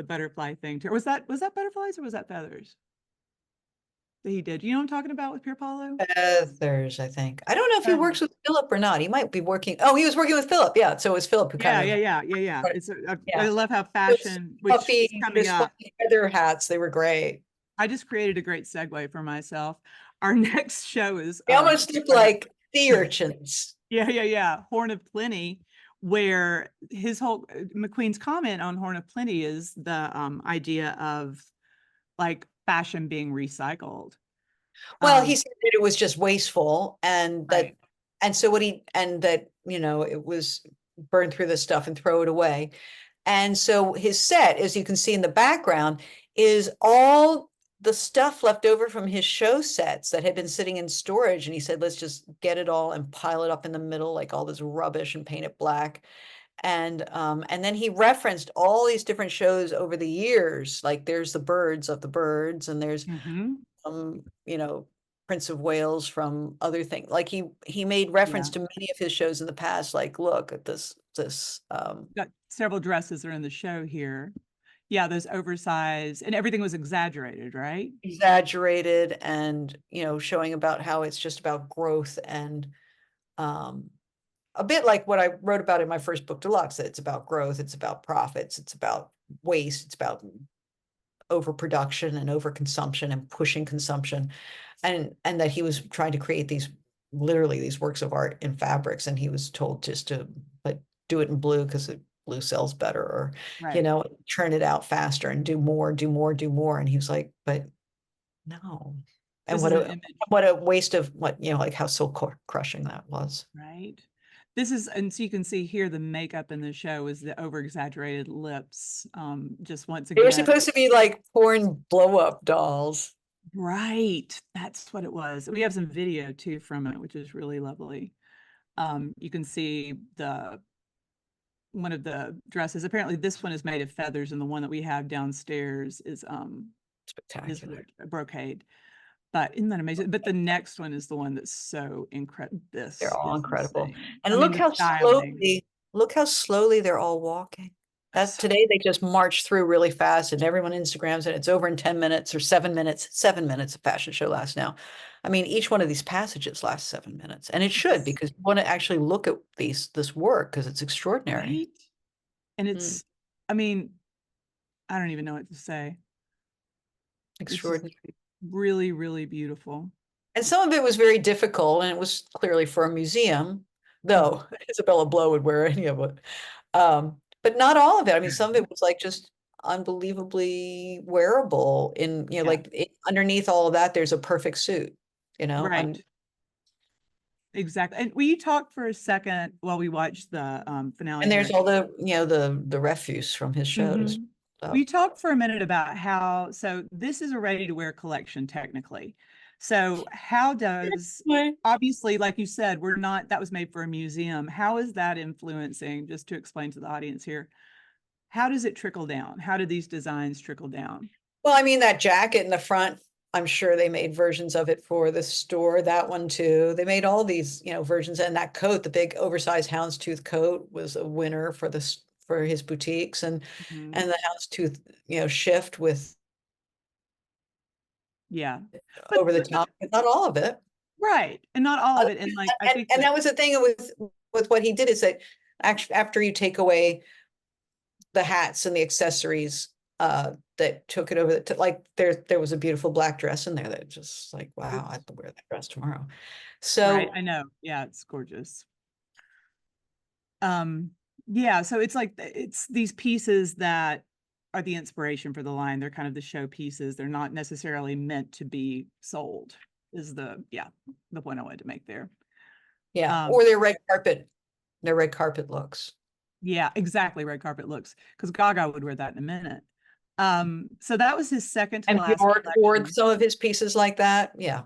butterfly thing too. Was that butterflies or was that feathers that he did? You know what I'm talking about with Pierpaolo?
Feathers, I think. I don't know if he works with Philip or not. He might be working. Oh, he was working with Philip. Yeah. So it was Philip who kind of.
Yeah. I love how fashion, which is coming up.
Feather hats, they were great.
I just created a great segue for myself. Our next show is.
They almost look like sea urchins.
Yeah. Horn of Plenty, where his whole McQueen's comment on Horn of Plenty is the idea of like fashion being recycled.
Well, he said that it was just wasteful and that, it was burn through the stuff and throw it away. And so his set, as you can see in the background, is all the stuff left over from his show sets that had been sitting in storage. And he said, let's just get it all and pile it up in the middle, like all this rubbish, and paint it black. And then he referenced all these different shows over the years. Like there's the Birds of the Birds, and there's Prince of Wales from other things. Like he made reference to many of his shows in the past. Like, look at this.
Got several dresses are in the show here. Yeah, those oversized, and everything was exaggerated, right?
Exaggerated, and showing about how it's just about growth and a bit like what I wrote about in my first book, Deluxe. It's about growth, it's about profits, it's about waste, it's about overproduction and overconsumption and pushing consumption, and that he was trying to create these works of art in fabrics, and he was told just to do it in blue because blue sells better, or churn it out faster and do more, and he was like, but no. And what a waste of like how soul crushing that was.
Right. And so you can see here the makeup in the show is the over exaggerated lips. Just once again,
they were supposed to be like porn blow up dolls.
Right. That's what it was. We have some video too from it, which is really lovely. You can see one of the dresses. Apparently this one is made of feathers, and the one that we have downstairs is
spectacular,
is brocade. But isn't that amazing? But the next one is the one that's so incredible.
They're all incredible. Insane. And look how slowly they're all walking. That's today they just march through really fast and everyone Instagrams it. It's over in 10 minutes or 7 minutes. 7 minutes a fashion show lasts now. I mean, each one of these passages lasts 7 minutes, and it should, because you want to actually look at this work because it's extraordinary.
Right? And it's, I mean, I don't even know what to say.
Extraordinary.
Really, really beautiful.
And some of it was very difficult, and it was clearly for a museum, though Isabella Blow would wear any of it. But not all of it. I mean, some of it was like just unbelievably wearable in, you know, like underneath all of that, there's a perfect suit, you know?
Right. Exactly. And we talked for a second while we watched the finale.
And there's all the, you know, the refuse from his shows.
We talked for a minute about how, so this is a ready-to-wear collection technically. So how does, obviously, like you said, we're not, that was made for a museum. How is that influencing, just to explain to the audience here, how does it trickle down? How do these designs trickle down?
Well, I mean, that jacket in the front, I'm sure they made versions of it for the store, that one too. They made all these, you know, versions, and that coat, the big oversized houndstooth coat, was a winner for this, for his boutiques, and the houndstooth, you know, shift with over the top, but not all of it.
Right. And not all of it. And like, I think
that was the thing with what he did, is that actually after you take away the hats and the accessories that took it over, like there was a beautiful black dress in there that just like, wow, I have to wear that dress tomorrow. So
right, I know. Yeah, it's gorgeous. Yeah, so it's like, it's these pieces that are the inspiration for the line. They're kind of the show pieces. They're not necessarily meant to be sold, is the point I wanted to make there.
Yeah, or their red carpet looks.
Yeah, exactly, red carpet looks, because Gaga would wear that in a minute. So that was his second to last
or some of his pieces like that. Yeah.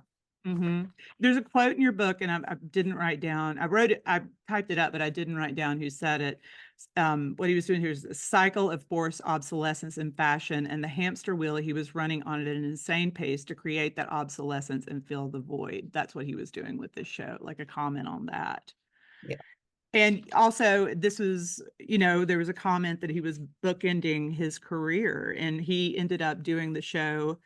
There's a quote in your book, and I didn't write down, I wrote it, I typed it up, but I didn't write down who said it. What he was doing here is a cycle of forced obsolescence in fashion, and the hamster wheel he was running on at an insane pace to create that obsolescence and fill the void. That's what he was doing with this show, like a comment on that.
Yeah.
And also, this was, you know, there was a comment that he was bookending his career, and he ended up doing the show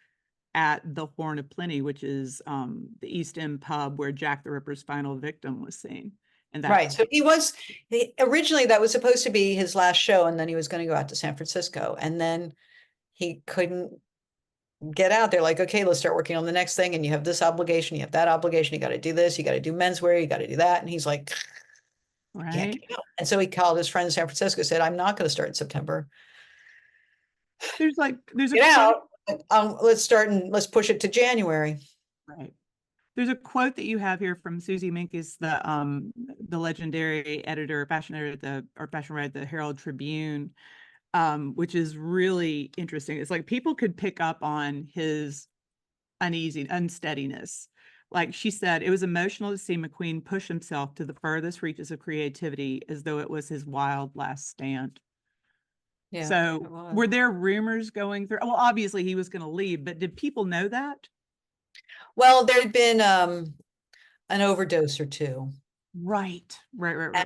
at the Horn of Plenty, which is the East End pub where Jack the Ripper's final victim was seen. And that,
right. So originally that was supposed to be his last show, and then he was going to go out to San Francisco, and then he couldn't get out there. Like, okay, let's start working on the next thing. And you have this obligation, you have that obligation, you got to do this, you got to do menswear, you got to do that. And he's like,
right.
And so he called his friend in San Francisco, said, I'm not going to start in September.
There's a
get out. Let's start and let's push it to January.
Right. There's a quote that you have here from Susie Menkes, the legendary editor, fashion editor, fashion writer at the Herald Tribune, which is really interesting. It's like people could pick up on his unsteadiness. Like she said, it was emotional to see McQueen push himself to the furthest reaches of creativity as though it was his wild last stand. Yeah, so were there rumors going through? Well, obviously he was going to leave, but did people know that?
Well, there'd been an overdose or two.
Right.
And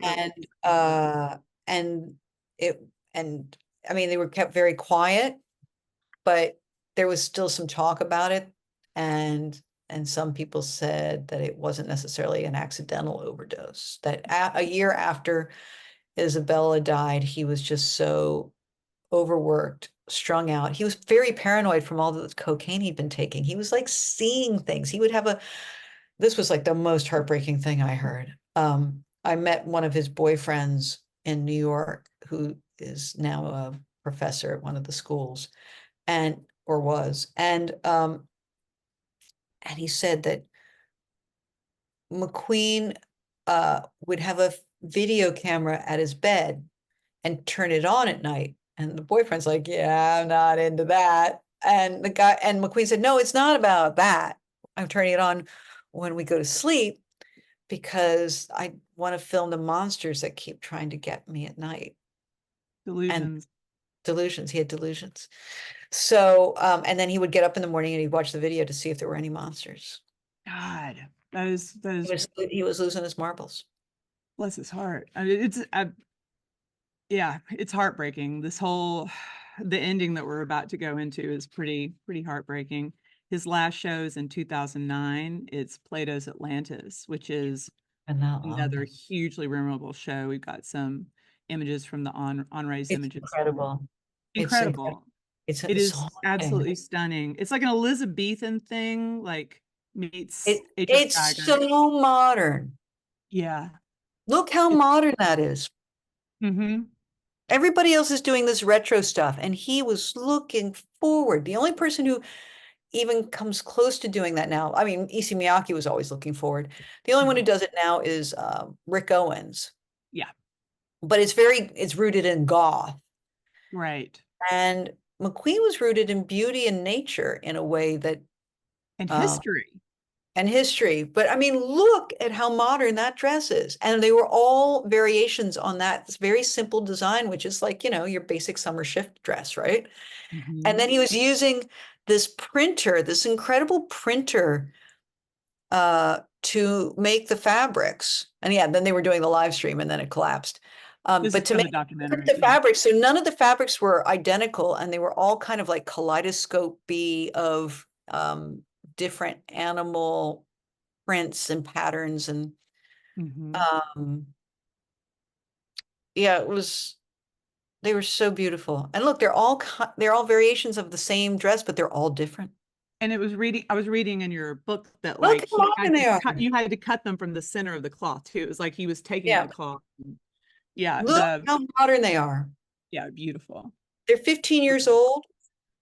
I mean, they were kept very quiet, but there was still some talk about it. And some people said that it wasn't necessarily an accidental overdose, that a year after Isabella died, he was just so overworked, strung out. He was very paranoid from all the cocaine he'd been taking. He was like seeing things. He would have this was like the most heartbreaking thing I heard. I met one of his boyfriends in New York, who is now a professor at one of the schools, and he said that McQueen would have a video camera at his bed and turn it on at night. And the boyfriend's like, yeah, I'm not into that. And McQueen said, no, it's not about that. I'm turning it on when we go to sleep because I want to film the monsters that keep trying to get me at night. Delusions. He had delusions. So, and then he would get up in the morning and he'd watch the video to see if there were any monsters.
God, that is.
He was losing his marbles.
Bless his heart. I mean, Yeah, it's heartbreaking. The ending that we're about to go into is pretty heartbreaking. His last show is in 2009. It's Plato's Atlantis, which is
And that long.
another hugely memorable show. We've got some images from the on-raised
It's
images.
incredible. It's
Incredible. It
it's
is
haunting.
absolutely stunning. It's like an Elizabethan thing, like meets H.R.
It's
Geiger.
so modern.
Yeah.
Look how
It's-
modern that is.
Mm-hmm.
Everybody else is doing this retro stuff, and he was looking forward. The only person who even comes close to doing that now, I mean, Issey Miyake was always looking forward. The only one who does it now is Rick Owens.
Yeah.
But it's rooted in goth.
Right.
And McQueen was rooted in beauty and nature in a way that
And history.
and history. But I mean, look at how modern that dress is. And they were all variations on that very simple design, which is like, your basic summer shift dress, right?
Mhm.
And then he was using this printer, this incredible printer, to make the fabrics. And yeah, then they were doing the live stream and then it collapsed.
This
But
is
to
from the
make
documentary.
the
Yeah.
fabrics, so none of the fabrics were identical, and they were all kind of like kaleidoscope-y of different animal prints and patterns, and
Mhm.
yeah, they were so beautiful. And look, they're all variations of the same dress, but they're all different.
And I was reading in your book that
Look
like
how modern they are.
you had to cut them from the center of the cloth too. It was like he was taking
Yeah.
the cloth. Yeah,
Look how modern they are.
yeah, beautiful.
They're 15 years old,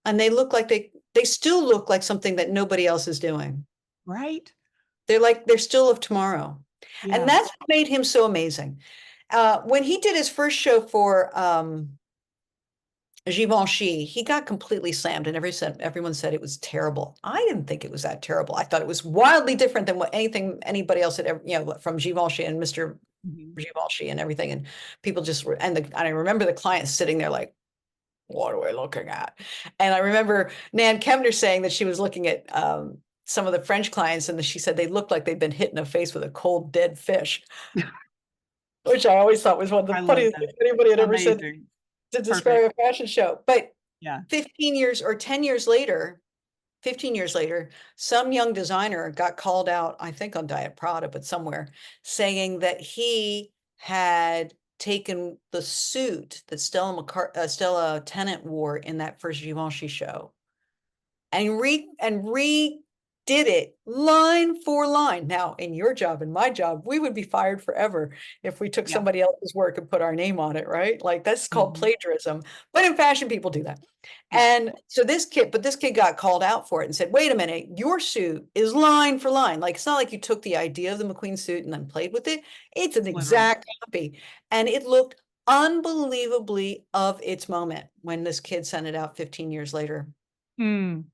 and they look like they still look like something that nobody else is doing.
Right?
They're still of tomorrow.
Yeah.
And that's what made him so amazing. When he did his first show for Givenchy, he got completely slammed, and everyone said it was terrible. I didn't think it was that terrible. I thought it was wildly different than what anybody else had ever, from Givenchy and Mr.
Mhm.
Givenchy and everything. And people just were, and I remember the clients sitting there like, what are we looking at? And I remember Nan Kemner saying that she was looking at some of the French clients, and she said they looked like they'd been hit in the face with a cold, dead fish, which I always thought was one of the
I love
funniest
that.
things anybody had ever said
Amazing.
to describe a fashion show. But
Yeah.
15 years or 10 years later, 15 years later, some young designer got called out, I think on Diet Prada, but somewhere, saying that he had taken the suit that Stella Tennant wore in that first Givenchy show and redid it line for line. Now, in your job and my job, we would be fired forever if we took
Yeah.
somebody else's work and put our name on it, right? Like that's called
Mhm.
plagiarism. But in fashion, people do that.
Yeah.
And so this kid got called out for it and said, wait a minute, your suit is line for line. Like, it's not like you took the idea of the McQueen suit and then played with it. It's an
Literal.
exact copy. And it looked unbelievably of its moment when this kid sent it out 15 years later.
Mm.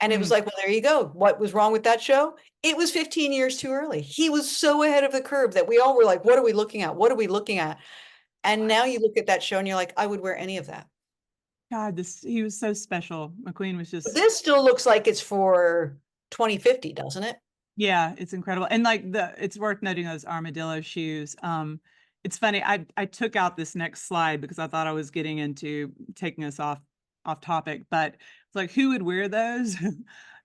And it was like, well, there you go. What was wrong with that show? It was 15 years too early. He was so ahead of the curve that we all were like, what are we looking at? What are we looking at? And now you look at that show and you're like, I would wear any of that.
God, he was so special. McQueen was just.
But this still looks like it's for 2050, doesn't it?
Yeah, it's incredible. And like it's worth noting those armadillo shoes. It's funny. I took out this next slide because I thought I was getting into taking us off topic, but it's like, who would wear those?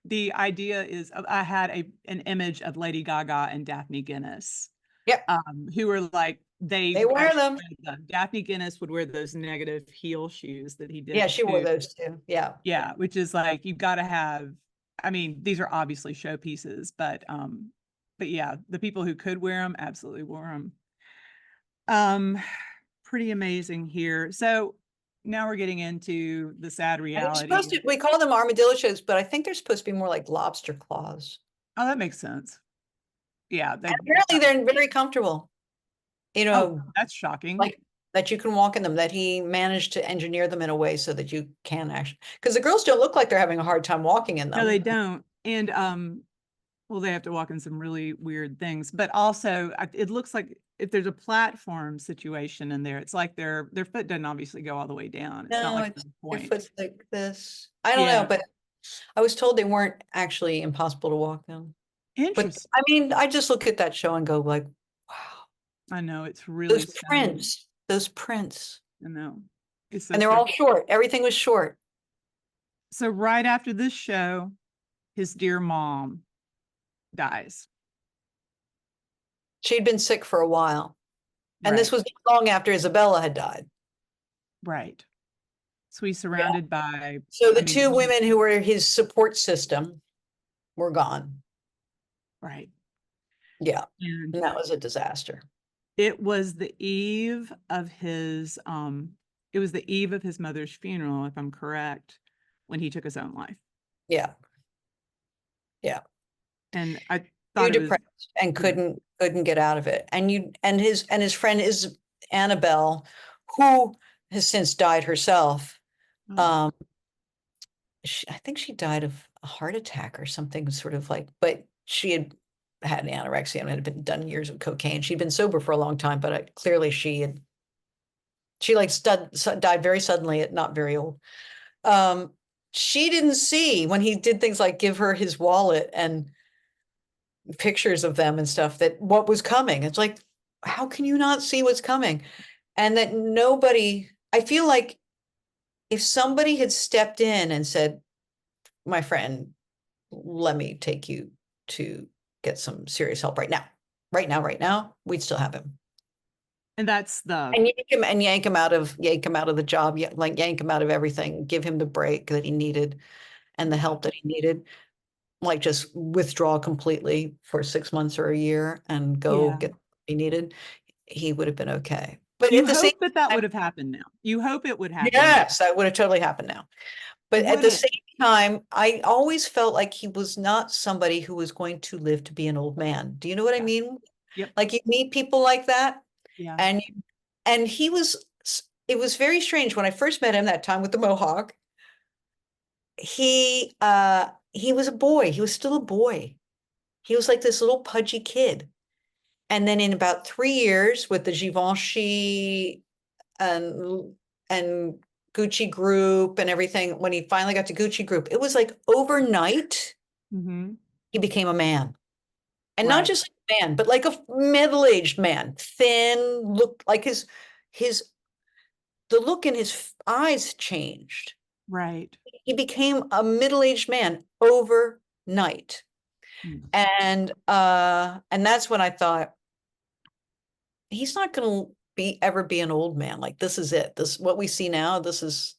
The idea is I had an image of Lady Gaga and Daphne Guinness.
Yep.
Who were like, they
wear them.
Daphne Guinness would wear those negative heel shoes that he did.
Yeah, she wore those too. Yeah.
Yeah, which is like, you've got to have, I mean, these are obviously showpieces, but yeah, the people who could wear them absolutely wore them. Pretty amazing here. So now we're getting into the sad reality.
We call them armadillo shows, but I think they're supposed to be more like lobster claws.
Oh, that makes sense. Yeah.
Apparently they're very comfortable.
Oh, that's shocking.
Like that you can walk in them, that he managed to engineer them in a way so that you can actually, because the girls don't look like they're having a hard time walking in them.
No, they don't. And well, they have to walk in some really weird things, but also it looks like if there's a platform situation in there, it's like their foot doesn't obviously go all the way down. It's not like
their foot's like this. I don't know, but I was told they weren't actually impossible to walk in.
Interesting.
But I mean, I just look at that show and go like, wow.
I know, it's really
Those prints.
I know. It's so
And they're all
sad.
short. Everything was short.
So right after this show, his dear mom dies.
She'd been sick for a while. And this
Right.
was long after Isabella had died.
Right. So he's surrounded by,
So the
I mean,
two women who were his support system were gone.
right.
Yeah.
And
And that was a disaster.
it was the eve of his mother's funeral, if I'm correct, when he took his own life.
Yeah. Yeah.
And I
Too
thought it was,
depressed and couldn't get out of it. And his friend is Annabelle, who has since died herself.
oh,
I think she died of a heart attack or something, sort of like, but she had anorexia and had been done years of cocaine. She'd been sober for a long time, but clearly she like died very suddenly at not very old. She didn't see when he did things like give her his wallet and pictures of them and stuff, that what was coming. It's like, how can you not see what's coming? And that nobody, I feel like if somebody had stepped in and said, my friend, let me take you to get some serious help right now, we'd still have him.
and that's the,
And yank him out of the job, like yank him out of everything, give him the break that he needed and the help that he needed. Like just withdraw completely for 6 months or a year and go
yeah.
get what he needed, he would have been okay. But
You
at the same
hope that
time,
would have happened now. You hope it would happen.
yes, that would have totally happened now. But at the
Wouldn't-
same time, I always felt like he was not somebody who was going to live to be an old man. Do you know what I
Yeah.
mean?
Yep.
Like you meet people like that,
Yeah.
and he was. It was very strange when I first met him that time with the mohawk. He was a boy. He was still a boy. He was like this little pudgy kid. And then in about 3 years with the Givenchy and Gucci Group and everything, when he finally got to Gucci Group, it was like overnight,
Mm-hmm.
he became a man. And not
Right.
just like a man, but like a middle-aged man, thin, looked like the look in his eyes changed.
Right.
He became a middle-aged man overnight.
Mm.
And that's when I thought, he's not going to ever be an old man. Like this is it. This what we see now. This is,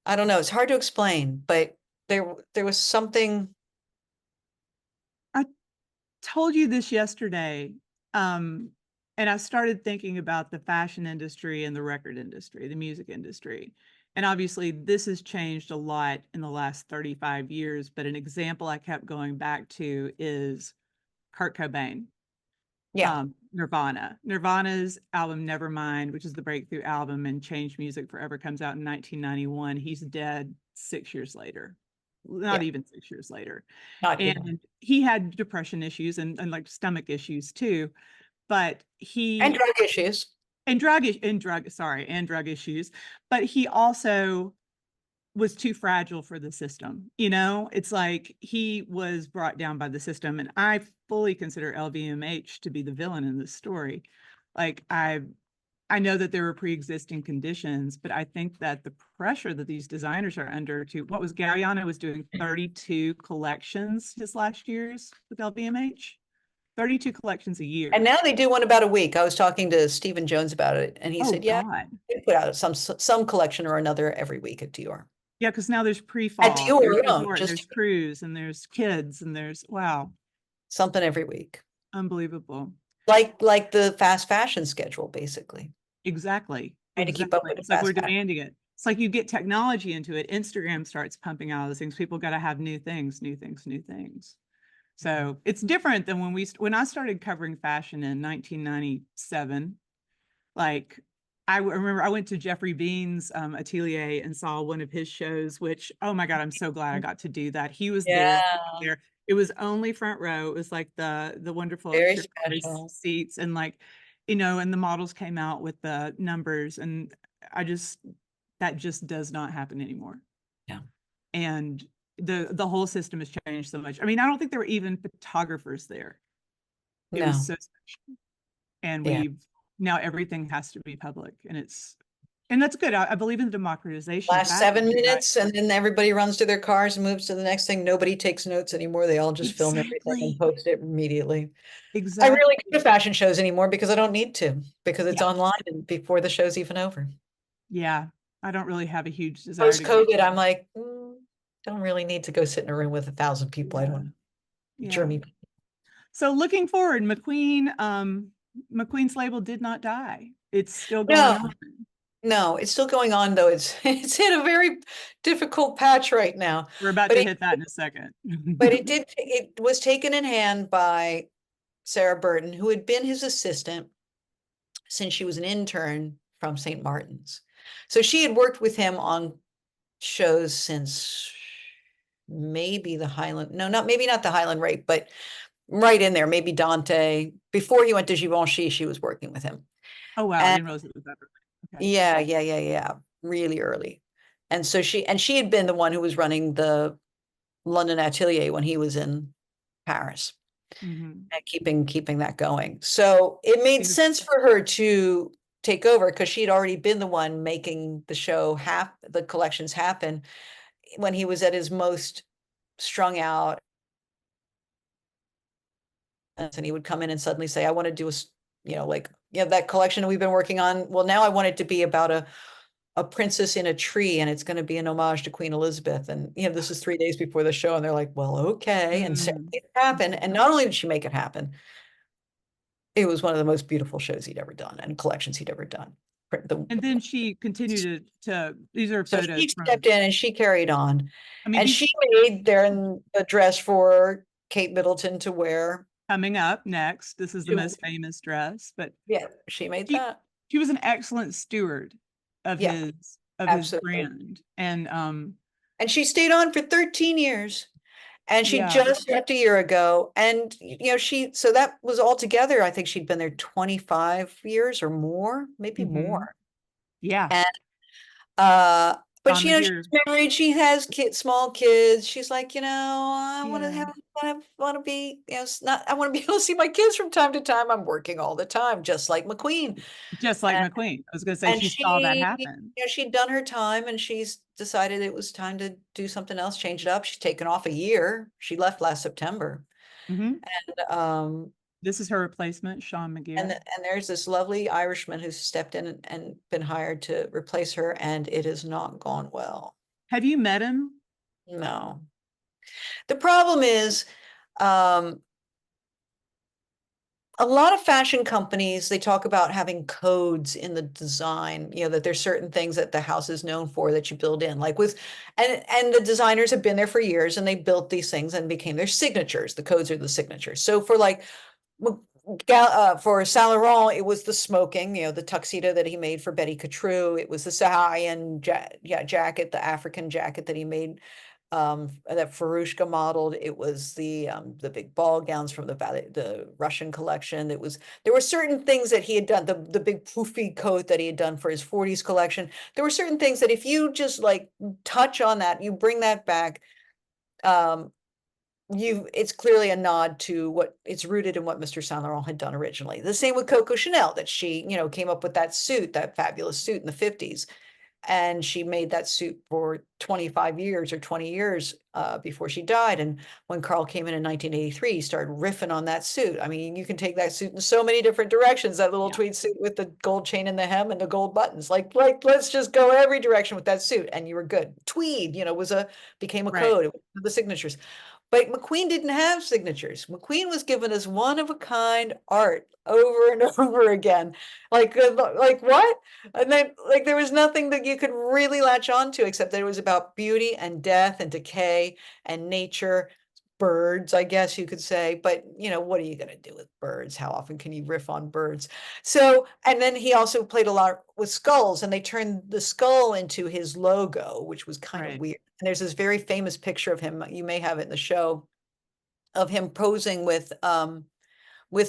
I don't know. It's hard to explain, but there was something.
I told you this yesterday. And I started thinking about the fashion industry and the record industry, the music industry. And obviously this has changed a lot in the last 35 years, but an example I kept going back to is Kurt Cobain.
Yeah.
Nirvana's album Nevermind, which is the breakthrough album and changed music forever, comes out in 1991. He's dead 6 years later, not even 6 years later.
Not
And
even.
he had depression issues and like stomach issues too. But
And drug issues.
And drug issues. But he also was too fragile for the system. You know, it's like he was brought down by the system. And I fully consider LVMH to be the villain in this story. Like I know that there were pre-existing conditions, but I think that the pressure that these designers are under to what was Galliano was doing 32 collections his last years with LVMH. 32 collections a year.
And now they do one about a week. I was talking to Stephen Jones about it, and he said, yeah,
God.
they put out some collection or another every week at Dior.
Yeah, because now there's pre-fall,
At Dior,
there's
no,
resort, there's cruise, and there's kids, and there's, wow.
Something every week.
Unbelievable.
Like the fast fashion schedule, basically.
Exactly.
Trying to keep up with
It's like we're
fast fashion.
demanding it. It's like you get technology into it. Instagram starts pumping out those things. People got to have new things. So it's different than when I started covering fashion in 1997. Like I remember I went to Jeffrey Bean's atelier and saw one of his shows, which, oh my God, I'm so glad I got to do that. He was there. It was only front row. It was like the wonderful
Very special
seats, and like, you know, and the models came out with the numbers, and that just does not happen anymore.
Yeah.
And the whole system has changed so much. I mean, I don't think there were even photographers there. It was so special. And now everything has to be public, and it's And that's good. I believe in the democratization.
Last 7 minutes, and then everybody runs to their cars and moves to the next thing. Nobody takes notes anymore. They all just film everything and post it immediately. I
Exactly.
really go to fashion shows anymore because I don't need to, because it's
Yeah.
online and before the show's even over.
Yeah. I don't really have a huge desire to go.
Post-COVID, I'm like, don't really need to go sit in a room with 1,000 people. I don't.
Yeah. So looking forward, McQueen's label did not die. It's still going on.
No, it's still going on though. It's hit a very difficult patch right now.
We're about to hit that in a second.
But it was taken in hand by Sarah Burton, who had been his assistant since she was an intern from St. Martin's. So she had worked with him on shows since maybe the Highland, maybe not the Highland Rape, but right in there, maybe Dante. Before he went to Givenchy, she was working with him.
Oh, wow. I didn't realize it was that early.
Okay. Yeah. Really early. And so she had been the one who was running the London atelier when he was in Paris. And keeping that going. So it made sense for her to take over because she'd already been the one making the show the collections happen when he was at his most strung out. And he would come in and suddenly say, I want to do that collection we've been working on. Well, now I want it to be about a princess in a tree, and it's going to be an homage to Queen Elizabeth. And, this is 3 days before the show. And they're like, well, okay. And so it happened. And not only did she make it happen, it was one of the most beautiful shows he'd ever done and collections he'd ever done.
And then she continued to these are photos.
So she stepped in and she carried on.
I mean,
and she made a dress for Kate Middleton to wear.
Coming up next, this is the most famous dress, but
yeah, she made that.
She was an excellent steward of his brand. And
she stayed on for 13 years. And she just left a year ago. And, so that was all together. I think she'd been there 25 years or more, maybe more.
Yeah.
And, but she's married, she has small kids. She's like, I want to be, I want to be able to see my kids from time to time. I'm working all the time, just like McQueen.
McQueen. I was going to say, she saw that happen.
She'd done her time and she's decided it was time to do something else, change it up. She's taken off a year. She left last September. And
this is her replacement, Sean McGeer.
And there's this lovely Irishman who's stepped in and been hired to replace her, and it has not gone well.
Have you met him?
No. The problem is, a lot of fashion companies, they talk about having codes in the design, that there's certain things that the house is known for that you build in, like and the designers have been there for years and they built these things and became their signatures. The codes are the signatures. So for for Saint Laurent, it was the smoking, the tuxedo that he made for Betty Catrue. It was the Sahayan jacket, the African jacket that he made, that Farushka modeled. It was the big ball gowns from the Russian collection. There were certain things that he had done, the big poofy coat that he had done for his 40s collection. There were certain things that if you just touch on that, you bring that back, it's clearly a nod to it's rooted in what Mr. Saint Laurent had done originally. The same with Coco Chanel, that she, came up with that fabulous suit in the 50s. And she made that suit for 25 years or 20 years before she died. And when Carl came in 1983, he started riffing on that suit. I mean, you can take that suit in so many different directions, that little tweed suit with the gold chain in the hem and the gold buttons. Like let's just go every direction with that suit and you were good. Tweed, became a code. It was the signatures. But McQueen didn't have signatures. McQueen was giving us one-of-a-kind art over and over again. Like what? And then there was nothing that you could really latch on to except that it was about beauty and death and decay and nature, birds, I guess you could say. But, what are you going to do with birds? How often can you riff on birds? So, and then he also played a lot with skulls, and they turned the skull into his logo, which was kind of weird. And there's this very famous picture of him, you may have it in the show, of him posing with a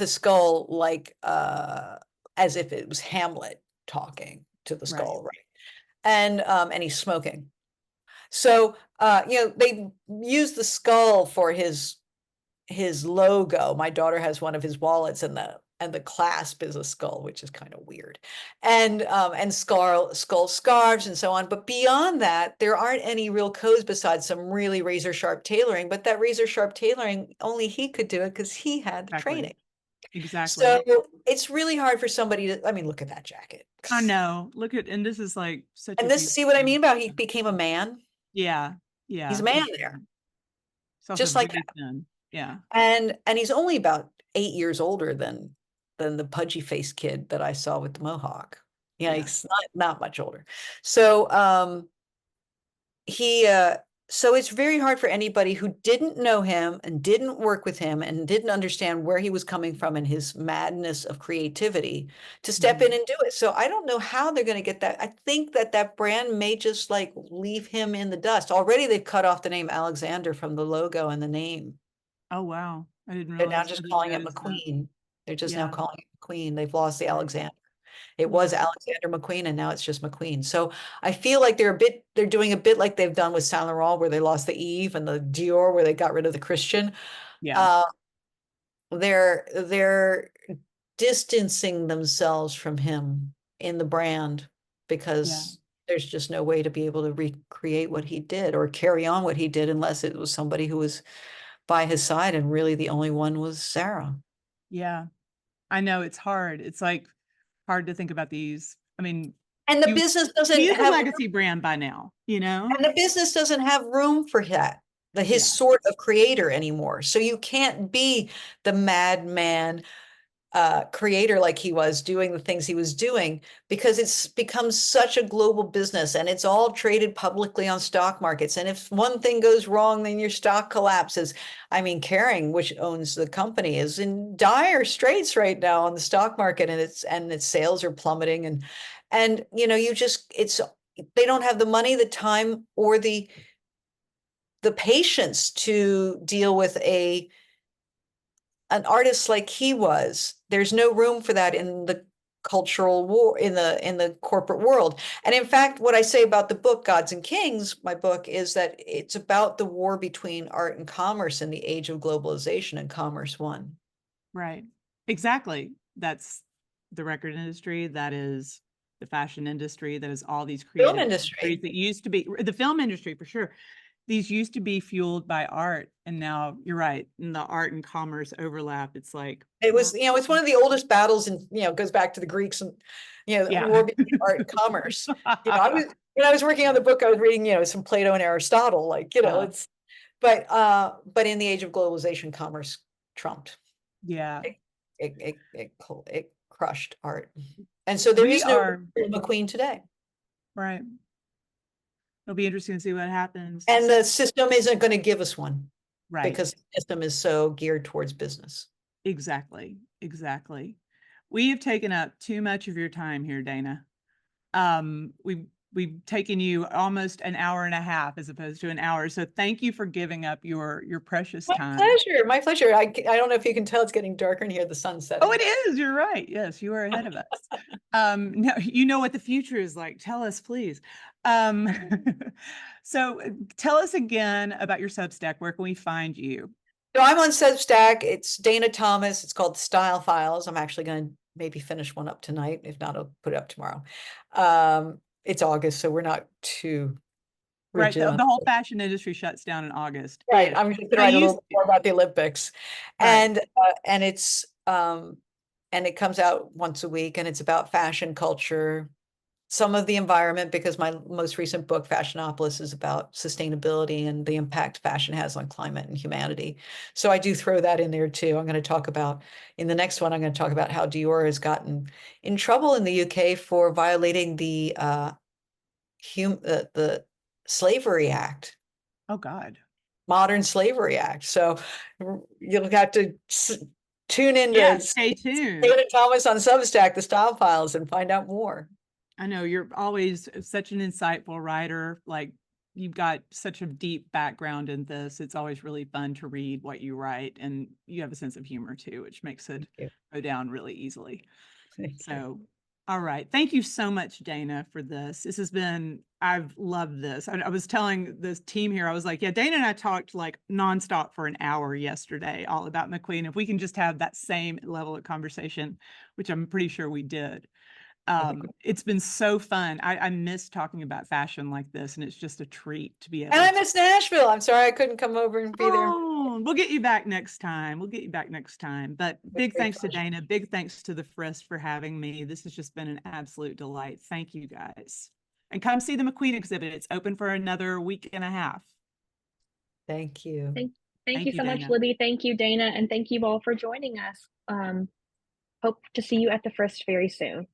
skull, as if it was Hamlet talking to the skull, right? And he's smoking. So, they use the skull for his logo. My daughter has one of his wallets, and and the clasp is a skull, which is kind of weird, and skull scarves and so on. But beyond that, there aren't any real codes besides some really razor sharp tailoring. But that razor sharp tailoring, only he could do it because he had the training.
Exactly.
So it's really hard for somebody to, I mean, look at that jacket.
I know. Look at, and this is like such
And
a
this, see what I
beautiful-
mean about he became a man?
Yeah. Yeah.
He's a man there.
It's also
Just like
very thin. Yeah.
And he's only about 8 years older than the pudgy faced kid that I saw with the mohawk. Yeah,
Yeah.
he's not much older. So so it's very hard for anybody who didn't know him and didn't work with him and didn't understand where he was coming from and his madness of creativity to step in and do it. So I don't know how they're going to get that. I think that brand may just like leave him in the dust. Already they've cut off the name Alexander from the logo and the name.
Oh, wow. I didn't
They're
realize.
now
I
just
didn't
calling it
notice that.
McQueen. They're just now
Yeah.
calling it McQueen. They've lost the Alexander. It was Alexander McQueen and now it's just McQueen. So I feel like they're doing a bit like they've done with Saint Laurent, where they lost the Eve, and the Dior, where they got rid of the Christian.
Yeah.
They're distancing themselves from him in the brand because there's just no way to be able to recreate what he did or carry on what he did unless it was somebody who was by his side, and really the only one was Sarah.
Yeah. I know it's hard. It's like hard to think about these. I mean,
and the business doesn't
he is a
have
legacy brand by now, you know?
and the business doesn't have room for that, his sort of creator anymore. So you can't be the madman creator like he was, doing the things he was doing, because it's become such a global business and it's all traded publicly on stock markets. And if one thing goes wrong, then your stock collapses. I mean, Kering, which owns the company, is in dire straits right now on the stock market, and its sales are plummeting. And you know, they don't have the money, the time, or the patience to deal with an artist like he was. There's no room for that in the cultural war, in the corporate world. And in fact, what I say about the book Gods and Kings, my book, is that it's about the war between art and commerce in the age of globalization, and commerce won.
Right. Exactly. That's the record industry. That is the fashion industry. That is all these creative industries that used to be the film industry, for sure. These used to be fueled by art, and now you're right. In the art and commerce overlap, it's like
it was, you know, it's one of the oldest battles, and you know, it goes back to the Greeks, and you know, the war between art and commerce. You know, when I was working on the book, I was reading, you know, some Plato and Aristotle, like, you know, but in the age of globalization, commerce trumped.
Yeah.
It crushed art, and so there is no McQueen today.
Right. It'll be interesting to see what happens.
And the system isn't going to give us one.
Right.
Because the system is so geared towards business.
Exactly. Exactly. We have taken up too much of your time here, Dana. We've taken you almost an hour and a half as opposed to an hour. So thank you for giving up your precious time.
My pleasure. I don't know if you can tell, it's getting darker in here, the sun's setting.
Oh, it is. You're right. Yes, you are ahead of us. Now you know what the future is like. Tell us, please. So tell us again about your Substack. Where can we find you?
So I'm on Substack. It's Dana Thomas. It's called Style Files. I'm actually going to maybe finish one up tonight. If not, I'll put it up tomorrow. It's August, so we're not too
right. The whole fashion industry shuts down in August.
Right. I'm just going to write a little more about the Olympics, and it's and it comes out once a week, and it's about fashion culture, some of the environment, because my most recent book, Fashionopolis, is about sustainability and the impact fashion has on climate and humanity. So I do throw that in there too. I'm going to talk about, in the next one, I'm going to talk about how Dior has gotten in trouble in the UK for violating the Slavery Act.
Oh, God.
Modern Slavery Act. So you'll have to tune in to
stay tuned.
Dana Thomas on Substack, the Style Files, and find out more.
I know you're always such an insightful writer. Like, you've got such a deep background in this. It's always really fun to read what you write, and you have a sense of humor too, which makes it go down really easily. So All right. Thank you so much, Dana, for this. This has been, I've loved this. I was telling this team here, I was like, yeah, Dana and I talked like nonstop for an hour yesterday, all about McQueen. If we can just have that same level of conversation, which I'm pretty sure we did. It's been so fun. I miss talking about fashion like this, and it's just a treat to be able
And I
to.
miss Nashville. I'm sorry I couldn't come over and be there.
Oh, we'll get you back next time. We'll get you back next time. But big
great
thanks to
pleasure.
Dana. Big thanks to the Frist for having me. This has just been an absolute delight. Thank you guys. And come see the McQueen exhibit. It's open for another week and a half.
Thank you.
Thank you
you,
so much,
Dana.
Libby. Thank you, Dana. And thank you all for joining us. Hope to see you at the Frist very soon.